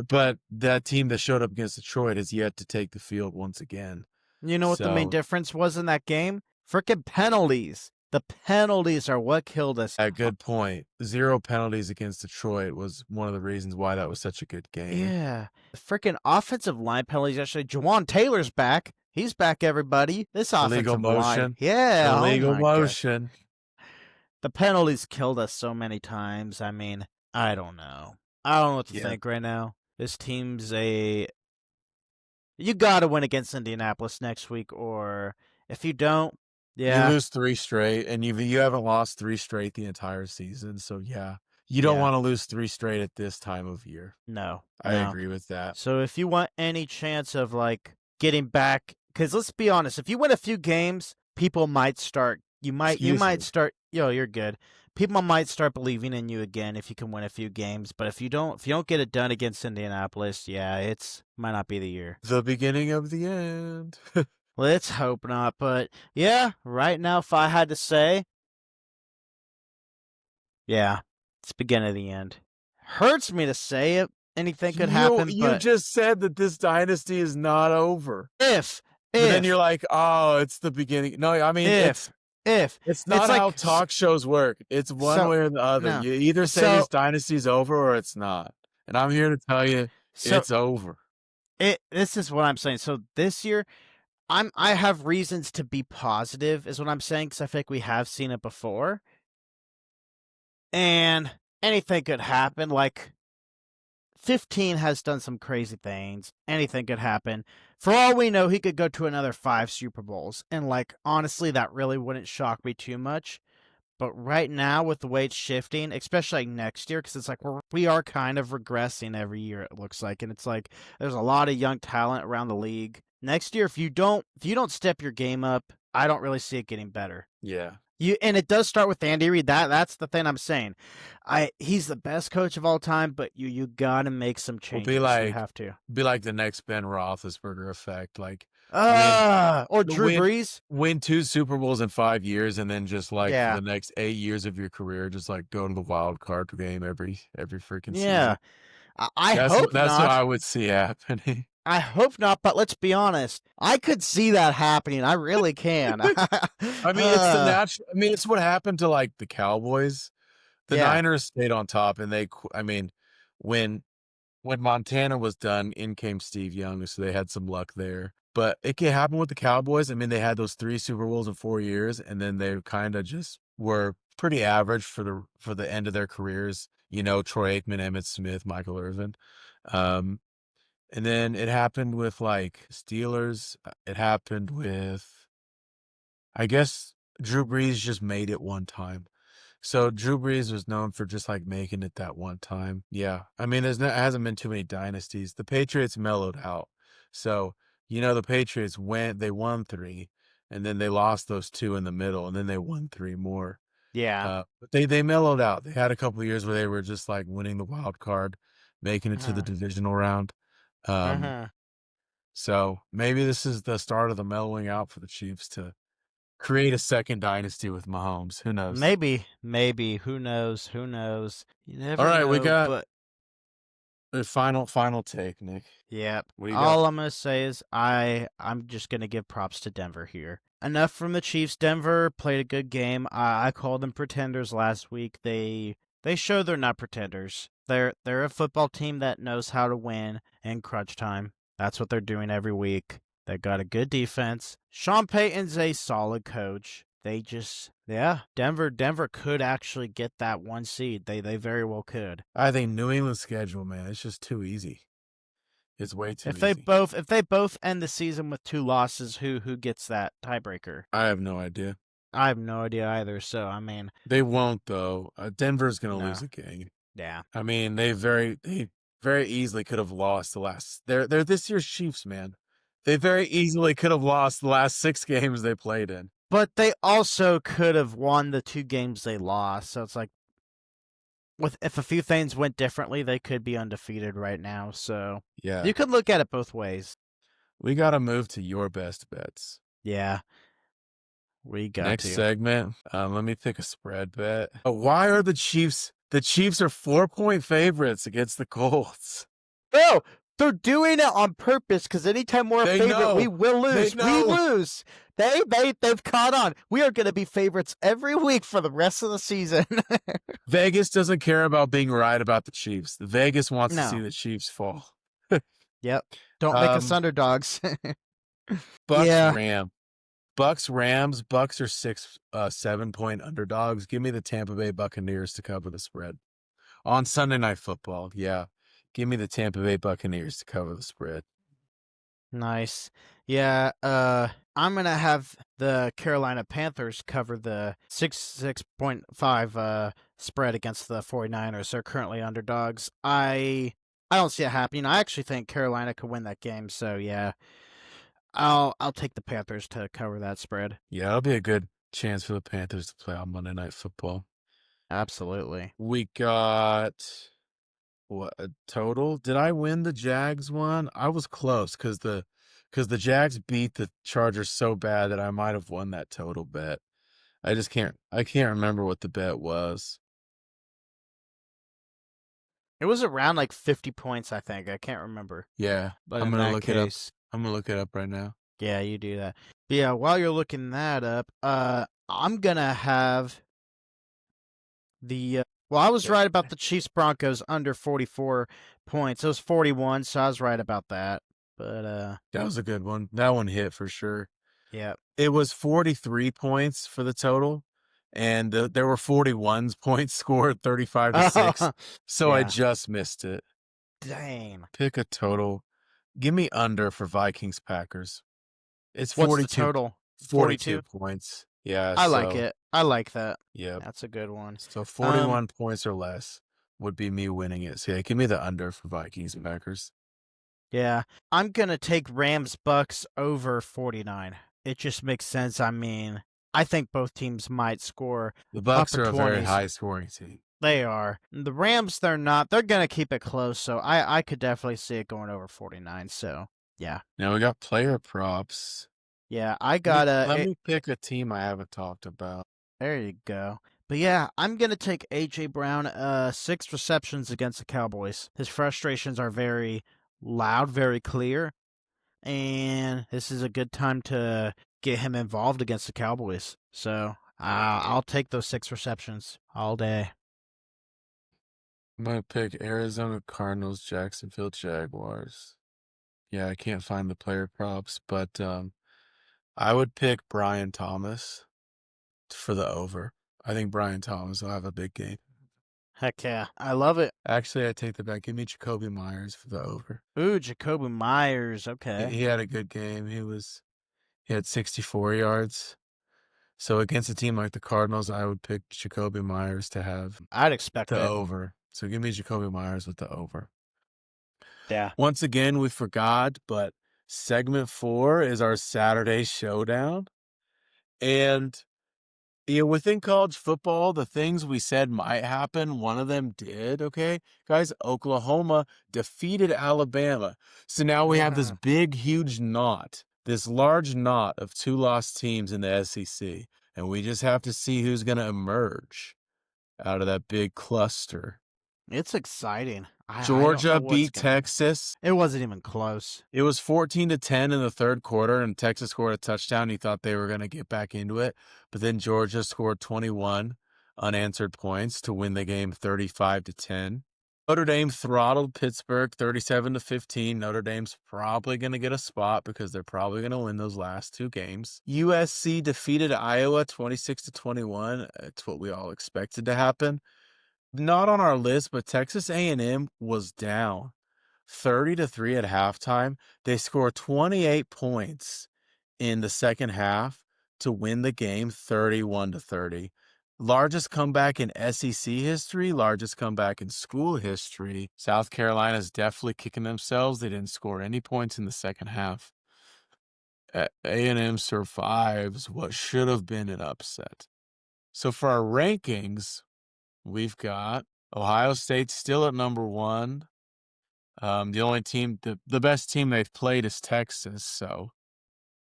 But that team that showed up against Detroit has yet to take the field once again. You know what the main So difference was in that game? Frickin' penalties. The penalties are what killed us. a good point. 0 penalties against Detroit was one of the reasons why that was such a good game. Yeah. The frickin' offensive line penalties, actually. Jawan Taylor's back. He's back, everybody. This Illegal offensive line. motion. Yeah, oh Illegal my god. motion. The penalties killed us so many times. I mean, I don't know. I don't know what to Yeah. think right now. This team's a. You gotta win against Indianapolis next week, or if you don't, You yeah, lose 3 straight, and you haven't lost 3 straight the entire season, so yeah. You don't yeah, wanna lose 3 straight at this time of year. no, I no. agree with that. So if you want any chance of like getting back, because let's be honest, if you win a few games, people might start. You Excuse might me. start. Yo, you're good. People might start believing in you again if you can win a few games. But if you don't get it done against Indianapolis, yeah, it's might not be the year. The beginning of the end. Let's hope not. But yeah, right now, if I had to say, yeah, it's beginning of the end. Hurts me to say it. Anything could happen, You but just said that this dynasty is not over. if, But then you're if, like, "Oh, it's the beginning." No, I mean, if, if, it's it's not how like talk shows work. It's one so. way or the other. No, You either say so this dynasty's over or it's not. And I'm here to tell you so it's over. this is what I'm saying. So this year, I have reasons to be positive, is what I'm saying, because I think we have seen it before, and anything could happen. Like 15 has done some crazy things. Anything could happen. For all we know, he could go to another 5 Super Bowls. And, like, honestly, that really wouldn't shock me too much. But right now, with the way it's shifting, especially like next year, because it's like we are kind of regressing every year, it looks like. And it's like there's a lot of young talent around the league. Next year, if you don't step your game up, I don't really see it getting better. Yeah. And it does start with Andy Reid. That's the thing I'm saying. He's the best coach of all time, but you gotta make some Will changes. You have to. be like the next Ben Roethlisberger effect. Like win Or Drew win Brees. win 2 Super Bowls in 5 years and then just like for Yeah, the next 8 years of your career, just like go to the wild card game every freaking yeah. season. I hope That's what not. I would see happening. I hope not, but let's be honest. I could see that happening. I really can. I mean, I mean, it's what happened to like the Cowboys. The Yeah, Niners stayed on top and I mean, when when Montana was done, in came Steve Young, so they had some luck there. But it can happen with the Cowboys. I mean, they had those 3 Super Bowls in 4 years, and then they kinda just were pretty average for the end of their careers. You know, Troy Aikman, Emmitt Smith, Michael Irvin. Um, and then it happened with, like, Steelers. It happened with I guess Drew Brees just made it one time. So Drew Brees was known for just like making it that one time. Yeah. I mean, hasn't been too many dynasties. The Patriots mellowed out. So, the Patriots they won 3 and then they lost those 2 in the middle and then they won 3 more. yeah. But they mellowed out. They had a couple of years where they were just like winning the wild card, making it to the Uh-huh. divisional round. Um, Uh-huh. so maybe this is the start of the mellowing out for the Chiefs to create a second dynasty with Mahomes. Who knows? Maybe. Who knows? Who knows? You All never right, we know, got but the final take, Nick. yep. What do you got? All I'm gonna say is I'm just gonna give props to Denver here. Enough from the Chiefs. Denver played a good game. I called them pretenders last week. They show they're not pretenders. They're a football team that knows how to win in crunch time. That's what they're doing every week. They got a good defense. Sean Payton's a solid coach. Denver could actually get that 1 seed. They very well could. I think New England's schedule, man, it's just too easy. It's way too easy. If they both end the season with 2 losses, who gets that tiebreaker? I have no idea. I have no idea either, so, I mean, They won't though. Denver's gonna no. lose a game. Yeah. I mean, they very easily could have lost the last. They're this year's Chiefs, man. They very easily could have lost the last 6 games they played in. But they also could have won the 2 games they lost, so it's like if a few things went differently, they could be undefeated right now, so Yeah, you could look at it both ways. we got to move to your best bets. Yeah, we got Next to. segment, let me pick a spread bet. Why are the Chiefs? The Chiefs are 4-point favorites against the Colts. No, they're doing it on purpose because anytime we're a They favorite, know. we will They lose. We know. lose. They've caught on. We are going to be favorites every week for the rest of the season. Vegas doesn't care about being right about the Chiefs. Vegas wants to No. see the Chiefs fall. Yep. Don't make us underdogs. Bucks Yeah. Ram. Bucks Rams. Bucks are 7-point underdogs. Give me the Tampa Bay Buccaneers to cover the spread. On Sunday Night Football, yeah. Give me the Tampa Bay Buccaneers to cover the spread. Nice. Yeah, I'm gonna have the Carolina Panthers cover the 6.5 spread against the 49ers. They're currently underdogs. I don't see it happening. I actually think Carolina could win that game, so yeah. I'll take the Panthers to cover that spread. Yeah, it'll be a good chance for the Panthers to play on Monday Night Football. Absolutely. We got what a total? Did I win the Jags one? I was close because the Jags beat the Chargers so bad that I might have won that total bet. I can't remember what the bet was. It was around like 50 points, I think. I can't remember. Yeah, But I'm in gonna that look it up. case, I'm gonna look it up right now. yeah, you do that. But yeah, while you're looking that up, I'm gonna have I was right about the Chiefs Broncos under 44 points. It was 41, so I was right about that. But That was a good one. That one hit for sure. yeah. It was 43 points for the total, and there were 41 points scored, 35-6. So I Yeah. just missed it. Dang. Pick a total. Give me under for Vikings Packers. It's What's 42. the total? 42 points. Yeah, I like it. I like that. Yep. That's a good one. So 41 points or less would be me winning it. So yeah, give me the under for Vikings and Packers. Yeah. I'm going to take Rams Bucks over 49. It just makes sense. I mean, I think both teams might score. The Bucks upper are a very 20s. high scoring team. They are. The Rams, they're not. They're going to keep it close, so I could definitely see it going over 49. So, yeah. Now we got player props. Yeah, I got Let me pick a team I haven't talked about. There you go. But yeah, I'm going to take A.J. Brown, 6 receptions against the Cowboys. His frustrations are very loud, very clear, and this is a good time to get him involved against the Cowboys. So I'll take those 6 receptions all day. I'm going to pick Arizona Cardinals, Jacksonville Jaguars. Yeah, I can't find the player props, but I would pick Brian Thomas for the over. I think Brian Thomas will have a big game. Heck yeah. I love it. Actually, I take that back. Give me Jacoby Myers for the over. Ooh, Jacoby Myers. Okay. He had a good game. He had 64 yards. So against a team like the Cardinals, I would pick Jacoby Myers to have I'd expect the it. over. So give me Jacoby Myers with the over. Yeah. Once again, we forgot, but segment 4 is our Saturday showdown. And within college football, the things we said might happen, one of them did, okay? Guys, Oklahoma defeated Alabama. So now we have this big, huge knot, this large knot of 2 lost teams in the SEC. And we just have to see who's going to emerge out of that big cluster. It's exciting. Georgia beat Texas. It wasn't even close. It was 14-10 in the third quarter, and Texas scored a touchdown. You thought they were going to get back into it. But then Georgia scored 21 unanswered points to win the game 35-10. Notre Dame throttled Pittsburgh 37-15. Notre Dame's probably going to get a spot because they're probably going to win those last two games. USC defeated Iowa 26-21. It's what we all expected to happen. Not on our list, but Texas A&M was down 30-3 at halftime. They scored 28 points in the second half to win the game 31-30. Largest comeback in SEC history, largest comeback in school history. South Carolina's definitely kicking themselves. They didn't score any points in the second half. A&M survives what should have been an upset. So for our rankings, we've got Ohio State still at number 1. The only team, the best team they've played is Texas, so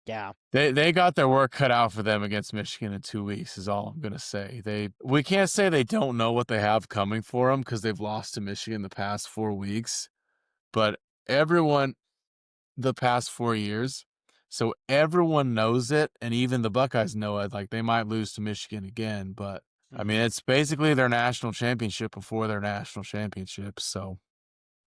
Yeah. they got their work cut out for them against Michigan in 2 weeks is all I'm gonna say. We can't say they don't know what they have coming for them because they've lost to Michigan the past 4 weeks, but everyone the past 4 years, so everyone knows it, and even the Buckeyes know it. Like they might lose to Michigan again, but I mean Mhm. it's basically their national championship before their national championship. So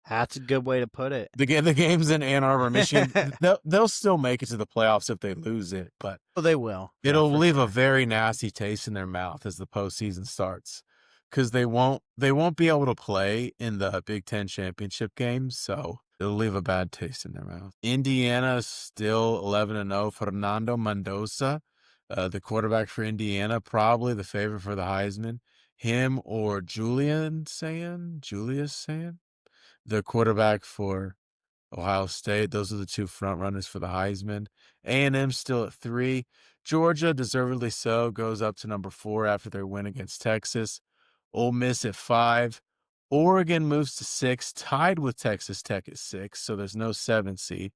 That's a good way to put it. the games in Ann Arbor, Michigan, they'll still make it to the playoffs if they lose it, but Well, they will. Yeah, it'll for leave a sure. very nasty taste in their mouth as the postseason starts, because they won't be able to play in the Big Ten championship games, so it'll leave a bad taste in their mouth. Indiana is still 11-0. Fernando Mendoza, the quarterback for Indiana, probably the favorite for the Heisman. Him or Julius Sand, the quarterback for Ohio State. Those are the two front runners for the Heisman. A&M still at 3. Georgia, deservedly so, goes up to number 4 after their win against Texas. Ole Miss at 5. Oregon moves to 6, tied with Texas Tech at 6, so there's no 7 seed.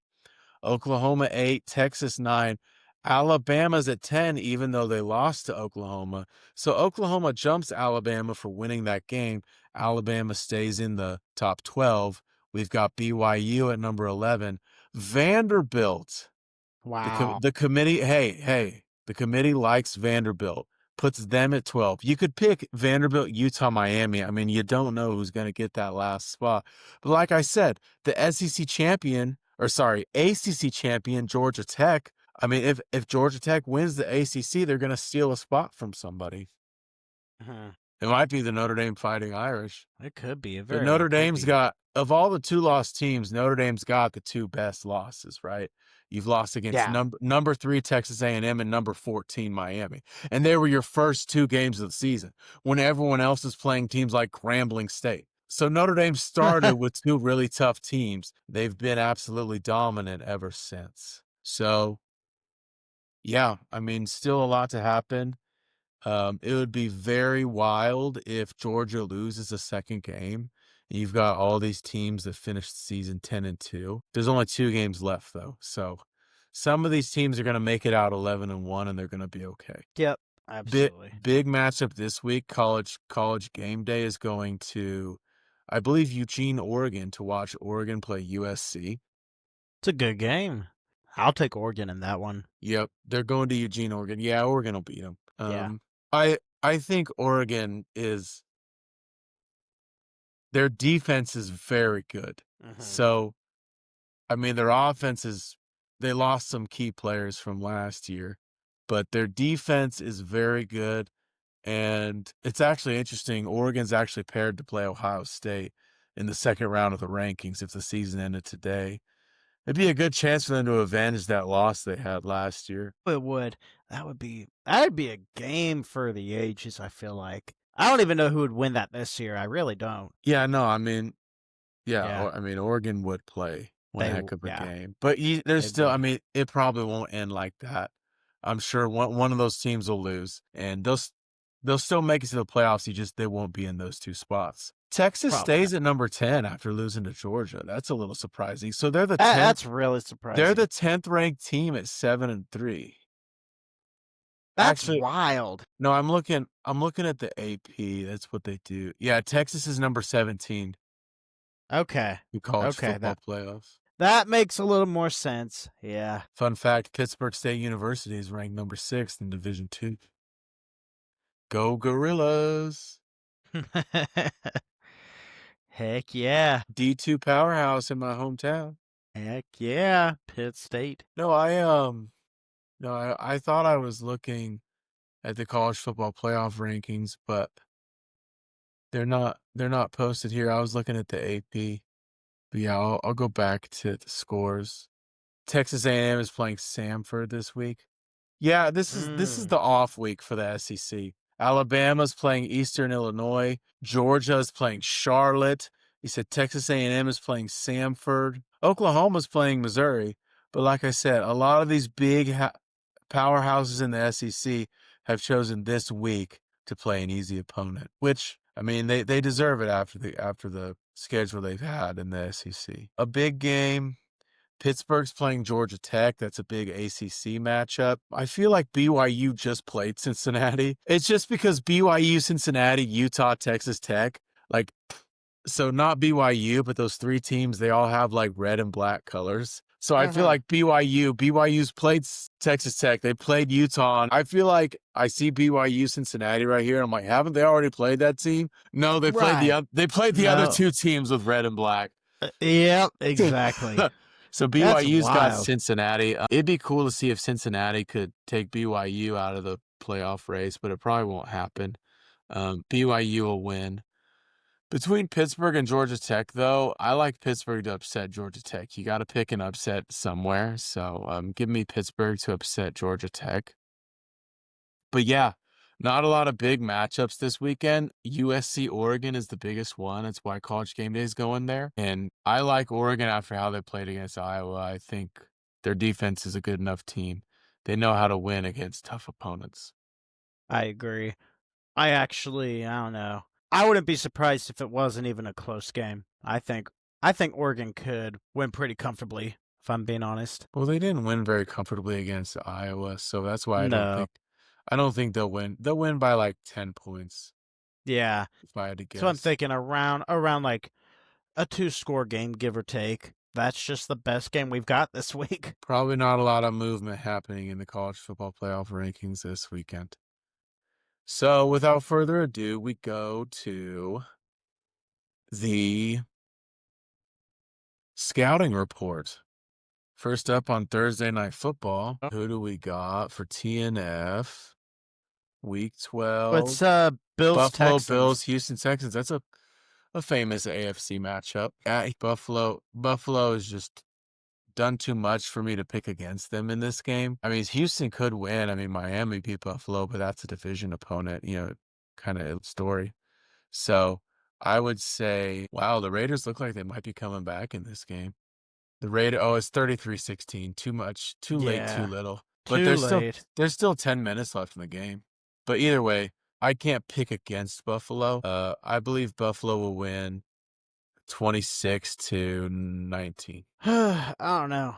Oklahoma 8, Texas 9. Alabama's at 10, even though they lost to Oklahoma. So Oklahoma jumps Alabama for winning that game. Alabama stays in the top 12. We've got BYU at number 11. Vanderbilt, Wow. the committee, hey, the committee likes Vanderbilt, puts them at 12. You could pick Vanderbilt, Utah, Miami. I mean, you don't know who's going to get that last spot. But like I said, the SEC champion, or sorry, ACC champion, Georgia Tech. I mean, if Georgia Tech wins the ACC, they're going to steal a spot from somebody. Mhm. It might be the Notre Dame Fighting Irish. It could be. It But very well Notre could Dame's be. got, of all the 2-loss teams, Notre Dame's got the 2 best losses, right? You've lost against Yeah. number 3 Texas A&M and number 14 Miami. And they were your first 2 games of the season when everyone else is playing teams like Grambling State. So Notre Dame started with 2 really tough teams. They've been absolutely dominant ever since. So, yeah, I mean, still a lot to happen. It would be very wild if Georgia loses a second game. And you've got all these teams that finished the season 10-2. There's only 2 games left though, so some of these teams are going to make it out 11-1, and they're going to be okay. Yep. Big Absolutely. big matchup this week. College game day is going to, I believe, Eugene, Oregon, to watch Oregon play USC. It's a good game. I'll take Oregon in that one. Yep, they're going to Eugene, Oregon. Yeah, Oregon will beat them. Yeah. I think Oregon is, their defense is very good. Mhm. So, I mean, their offense is, they lost some key players from last year, but their defense is very good. And it's actually interesting. Oregon's actually paired to play Ohio State in the second round of the rankings if the season ended today. It'd be a good chance for them to avenge that loss they had last year. It would. That'd be a game for the ages, I feel like. I don't even know who would win that this year. I really don't. Yeah, no, I mean, yeah, Yeah. I mean, Oregon would play one heck of a Yeah, game, but there's they still, I would. mean, it probably won't end like that. I'm sure one of those teams will lose, and they'll still make it to the playoffs. They won't be in those 2 spots. Texas Probably not. stays at number 10 after losing to Georgia. That's a little surprising. So they're the That 10th. that's really They're surprising. the 10th ranked team at 7-3. That's Actually, wild. no, I'm looking at the AP. That's what they do. Yeah, Texas is number 17 Okay. in college Okay, football playoffs. that makes a little more sense. Yeah. Fun fact, Pittsburgh State University is ranked number 6 in Division II. Go Gorillas. Heck yeah. D2 powerhouse in my hometown. Heck yeah. Pitt State. No, no, I thought I was looking at the college football playoff rankings, but they're not posted here. I was looking at the AP. But yeah, I'll go back to the scores. Texas A&M is playing Samford this week. Yeah, this is Mm. the off week for the SEC. Alabama's playing Eastern Illinois. Georgia is playing Charlotte. You said Texas A&M is playing Samford. Oklahoma's playing Missouri. But like I said, a lot of these big powerhouses in the SEC have chosen this week to play an easy opponent, which I mean they deserve it after the schedule they've had in the SEC. A big game. Pittsburgh's playing Georgia Tech. That's a big ACC matchup. I feel like BYU just played Cincinnati. It's just because BYU, Cincinnati, Utah, Texas Tech, like, so not BYU, but those three teams, they all have like red and black colors. So I feel Mhm. like BYU's played Texas Tech. They played Utah. I feel like I see BYU, Cincinnati right here. I'm like, haven't they already played that team? No, Right. they played the other No. two teams with red and black. Yep, exactly. So That's BYU's got wild. Cincinnati. It'd be cool to see if Cincinnati could take BYU out of the playoff race, but it probably won't happen. BYU will win. Between Pittsburgh and Georgia Tech, though, I like Pittsburgh to upset Georgia Tech. You got to pick an upset somewhere. So give me Pittsburgh to upset Georgia Tech. But yeah, not a lot of big matchups this weekend. USC Oregon is the biggest one. That's why College Game Day is going there. And I like Oregon after how they played against Iowa. I think their defense is a good enough team. They know how to win against tough opponents. I agree. I don't know. I wouldn't be surprised if it wasn't even a close game. I think Oregon could win pretty comfortably, if I'm being honest. Well, they didn't win very comfortably against Iowa, so that's why No. I don't think they'll win. They'll win by like 10 points Yeah. if I had to So I'm guess. thinking around like a two-score game, give or take. That's just the best game we've got this week. Probably not a lot of movement happening in the college football playoff rankings this weekend. So, without further ado, we go to the scouting report. First up on Thursday Night Football, Oh. who do we got for TNF? Week What's 12, Bills Buffalo Texans? Bills, Houston Texans. That's a famous AFC matchup. Buffalo has just done too much for me to pick against them in this game. I mean, Houston could win. I mean, Miami beat Buffalo, but that's a division opponent, kind of story. So I would say, wow, the Raiders look like they might be coming back in this game. It's 33-16. Too much, too late, too Yeah. little. But Too late. there's still 10 minutes left in the game. But either way, I can't pick against Buffalo. I believe Buffalo will win 26-19. I don't know.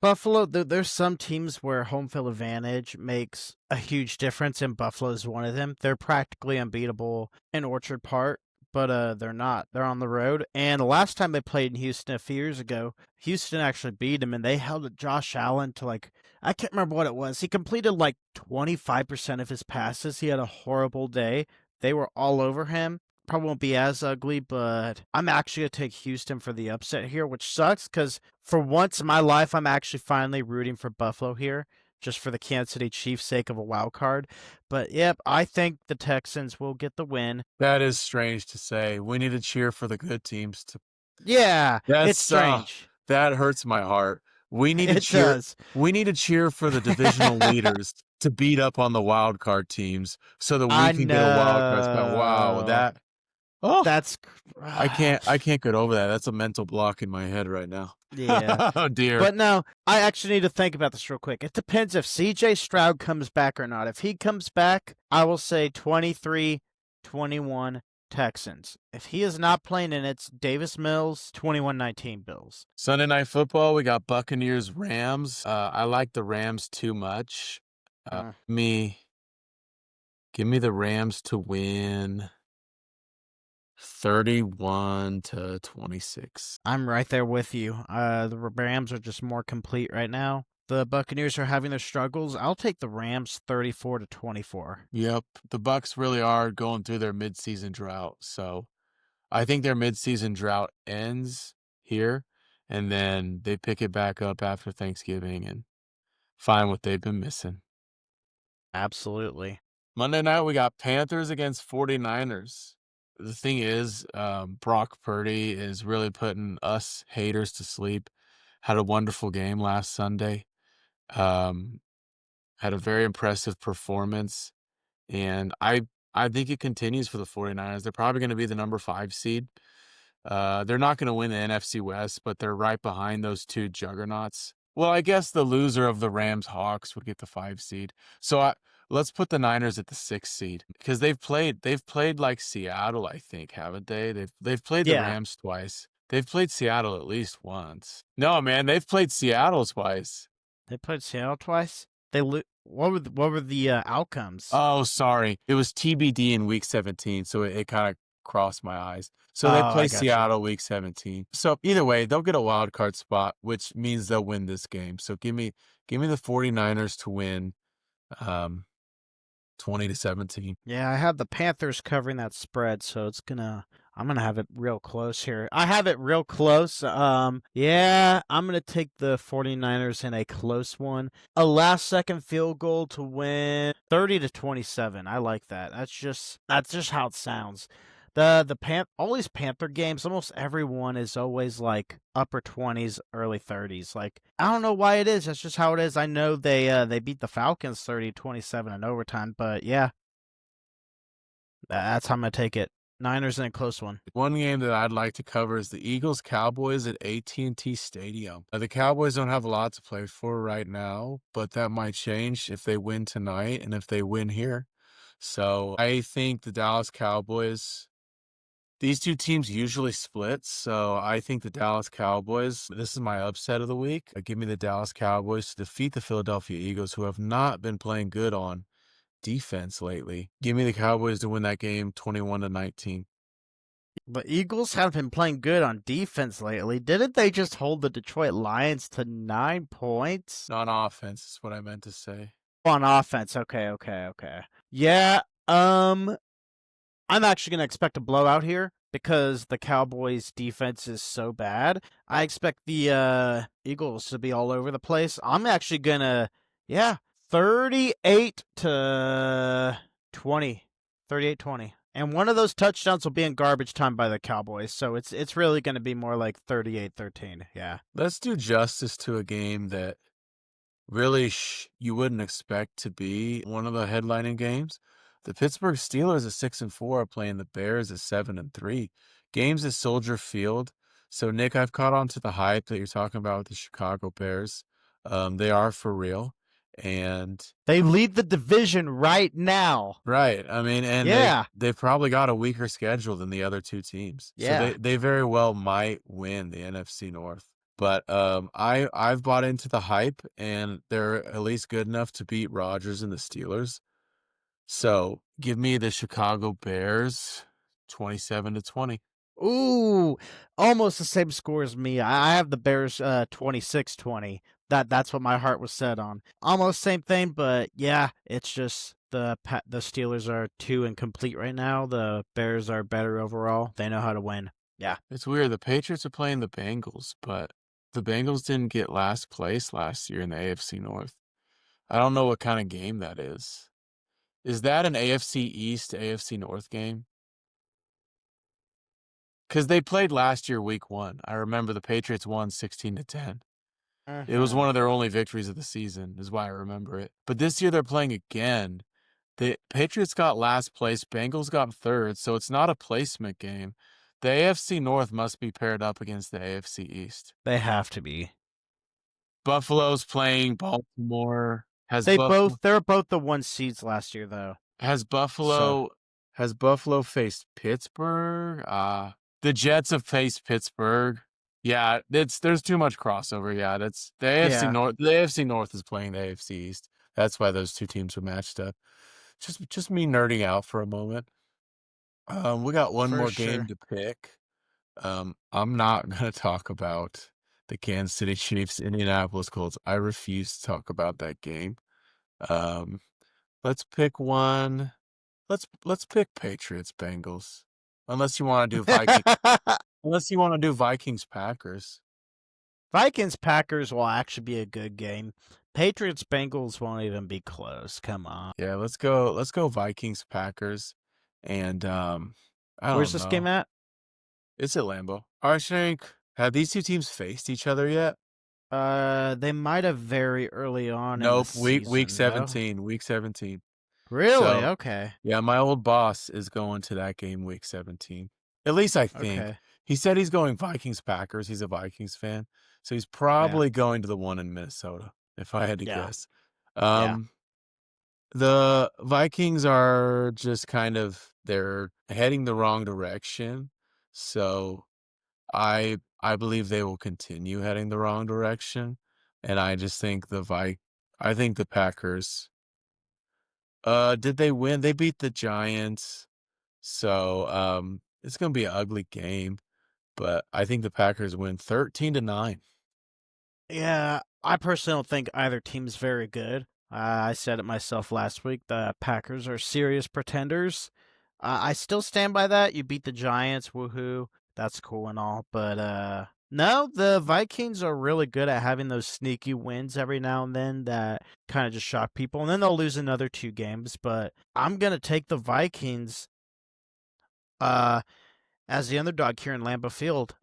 Buffalo, there's some teams where home field advantage makes a huge difference, and Buffalo's one of them. They're practically unbeatable in Orchard Park, but they're not. They're on the road. And the last time they played in Houston a few years ago, Houston actually beat them, and they held Josh Allen to like, I can't remember what it was. He completed like 25% of his passes. He had a horrible day. They were all over him. Probably won't be as ugly, but I'm actually going to take Houston for the upset here, which sucks because for once in my life, I'm actually finally rooting for Buffalo here, just for the Kansas City Chiefs' sake of a wild card. But yep, I think the Texans will get the win. That is strange to say. We need to cheer for the good teams to Yeah, it's That's strange. that hurts my heart. We need to It cheer does. we need to cheer for the divisional leaders to beat up on the wild card teams so that we I can get a wild card spot. Wow, know. oh, That's I can't get over that. That's a mental block in my head right now. yeah. Oh dear. But no, I actually need to think about this real quick. It depends if CJ Stroud comes back or not. If he comes back, I will say 23-21 Texans. If he is not playing and it's Davis Mills, 21-19 Bills. Sunday Night Football, we got Buccaneers Rams. I like the Rams too much. Uh, Me give me the Rams to win 31-26. I'm right there with you. The Rams are just more complete right now. The Buccaneers are having their struggles. I'll take the Rams 34-24. Yep, the Bucks really are going through their midseason drought, so I think their midseason drought ends here, and then they pick it back up after Thanksgiving and find what they've been missing. Absolutely. Monday night, we got Panthers against 49ers. The thing is, Brock Purdy is really putting us haters to sleep. Had a wonderful game last Sunday. Um, had a very impressive performance, and I think it continues for the 49ers. They're probably gonna be the number 5 seed. They're not gonna win the NFC West, but they're right behind those 2 juggernauts. Well, I guess the loser of the Rams-Hawks would get the 5 seed. So let's put the Niners at the 6 seed because they've played like Seattle, I think, haven't they? They've played the Yeah. Rams twice. They've played Seattle at least once. No, man, they've played Seattle twice. They played Seattle twice. What were the outcomes? Oh, sorry. It was TBD in week 17, so it kinda crossed my eyes. So they Oh, play I got you. Seattle week 17. So either way, they'll get a wild card spot, which means they'll win this game. So give me the 49ers to win, um, 20-17. Yeah, I have the Panthers covering that spread, so I'm gonna have it real close here. I have it real close. Yeah, I'm gonna take the 49ers in a close one. A last second field goal to win 30-27. I like that. That's just how it sounds. All these Panther games, almost everyone is always like upper 20s, early 30s. Like I don't know why it is. That's just how it is. I know they beat the Falcons 30-27 in overtime, but yeah, that's how I'm gonna take it. Niners in a close one. One game that I'd like to cover is the Eagles-Cowboys at AT&T Stadium. The Cowboys don't have a lot to play for right now, but that might change if they win tonight and if they win here. So I think the Dallas Cowboys, these 2 teams usually split, so I think the Dallas Cowboys, this is my upset of the week. Give me the Dallas Cowboys to defeat the Philadelphia Eagles, who have not been playing good on defense lately. Give me the Cowboys to win that game 21-19. The Eagles have been playing good on defense lately. Didn't they just hold the Detroit Lions to 9 points? On offense is what I meant to say. On offense. Okay. Yeah, I'm actually gonna expect a blowout here because the Cowboys defense is so bad. I expect the Eagles to be all over the place. I'm actually gonna, yeah, 38 to 20. 38-20. And one of those touchdowns will be in garbage time by the Cowboys, so it's really going to be more like 38-13. Yeah. Let's do justice to a game that really you wouldn't expect to be one of the headlining games. The Pittsburgh Steelers at 6-4 are playing the Bears at 7-3. Games at Soldier Field. So Nick, I've caught on to the hype that you're talking about with the Chicago Bears. They are for real. And They lead the division right now. right, I mean, and Yeah. they've probably got a weaker schedule than the other 2 teams. So Yeah. they very well might win the NFC North. But, I've bought into the hype, and they're at least good enough to beat Rodgers and the Steelers. So, give me the Chicago Bears 27-20. Ooh, almost the same score as me. I have the Bears 26-20. That's what my heart was set on. Almost same thing, but yeah, it's just the Steelers are too incomplete right now. The Bears are better overall. They know how to win. Yeah. It's weird, the Patriots are playing the Bengals, but the Bengals didn't get last place last year in the AFC North. I don't know what kinda game that is. Is that an AFC East, AFC North game? Because they played last year week 1. I remember the Patriots won 16-10. It was one Mhm. of their only victories of the season, is why I remember it. But this year they're playing again. The Patriots got last place, Bengals got 3rd, so it's not a placement game. The AFC North must be paired up against the AFC East. They have to be. Buffalo's playing Baltimore. They're both the 1 seeds last year though. Has So, Buffalo has Buffalo faced Pittsburgh? The Jets have faced Pittsburgh. Yeah, there's too much crossover. Yeah, that's the AFC yeah, North. The AFC North is playing the AFC East. That's why those 2 teams are matched up. Just me nerding out for a moment. We got one for more game sure. to pick. I'm not gonna talk about the Kansas City Chiefs, Indianapolis Colts. I refuse to talk about that game. Um, let's pick one. Let's pick Patriots, Bengals. unless you wanna do unless you wanna do Vikings Packers. Vikings Packers will actually be a good game. Patriots Bengals won't even be close. Come on. Yeah, let's go Vikings Packers, and, I Where's don't this game know. at? It's at Lambeau. I think have these 2 teams faced each other yet? They might have very early on in the Nope, week season, no? 17, week 17. Really? So, Okay. yeah, my old boss is going to that game week 17. At least I think. Okay. He said he's going Vikings Packers, he's a Vikings fan, so he's Yeah. probably going to the one in Minnesota, if I had to Yeah. guess. Yeah. Um, the Vikings are just kind of they're heading the wrong direction, so I believe they will continue heading the wrong direction, and I just think I think the Packers did they win? They beat the Giants, so, it's gonna be an ugly game, but I think the Packers win 13-9. Yeah. I personally don't think either team's very good. I said it myself last week. The Packers are serious pretenders. I still stand by that. You beat the Giants, woohoo. That's cool and all. But no, the Vikings are really good at having those sneaky wins every now and then that kind of just shock people. And then they'll lose another 2 games. But I'm gonna take the Vikings uh as the underdog here in Lambeau Field.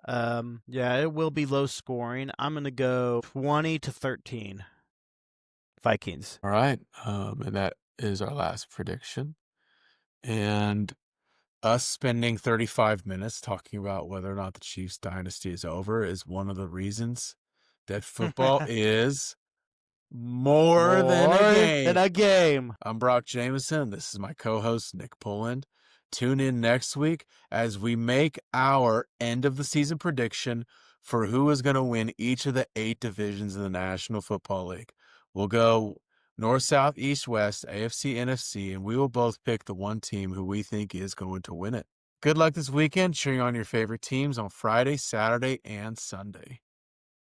Yeah, it will be low scoring. I'm gonna go 20-13 Vikings. Alright, and that is our last prediction, and us spending 35 minutes talking about whether or not the Chiefs dynasty is over is one of the reasons that football is more than a More than game. a game. I'm Brock Jameson. This is my co-host, Nick Poland. Tune in next week as we make our end of the season prediction for who is going to win each of the 8 divisions in the National Football League. We'll go north, south, east, west, AFC, NFC, and we will both pick the one team who we think is going to win it. Good luck this weekend cheering on your favorite teams on Friday, Saturday, and Sunday.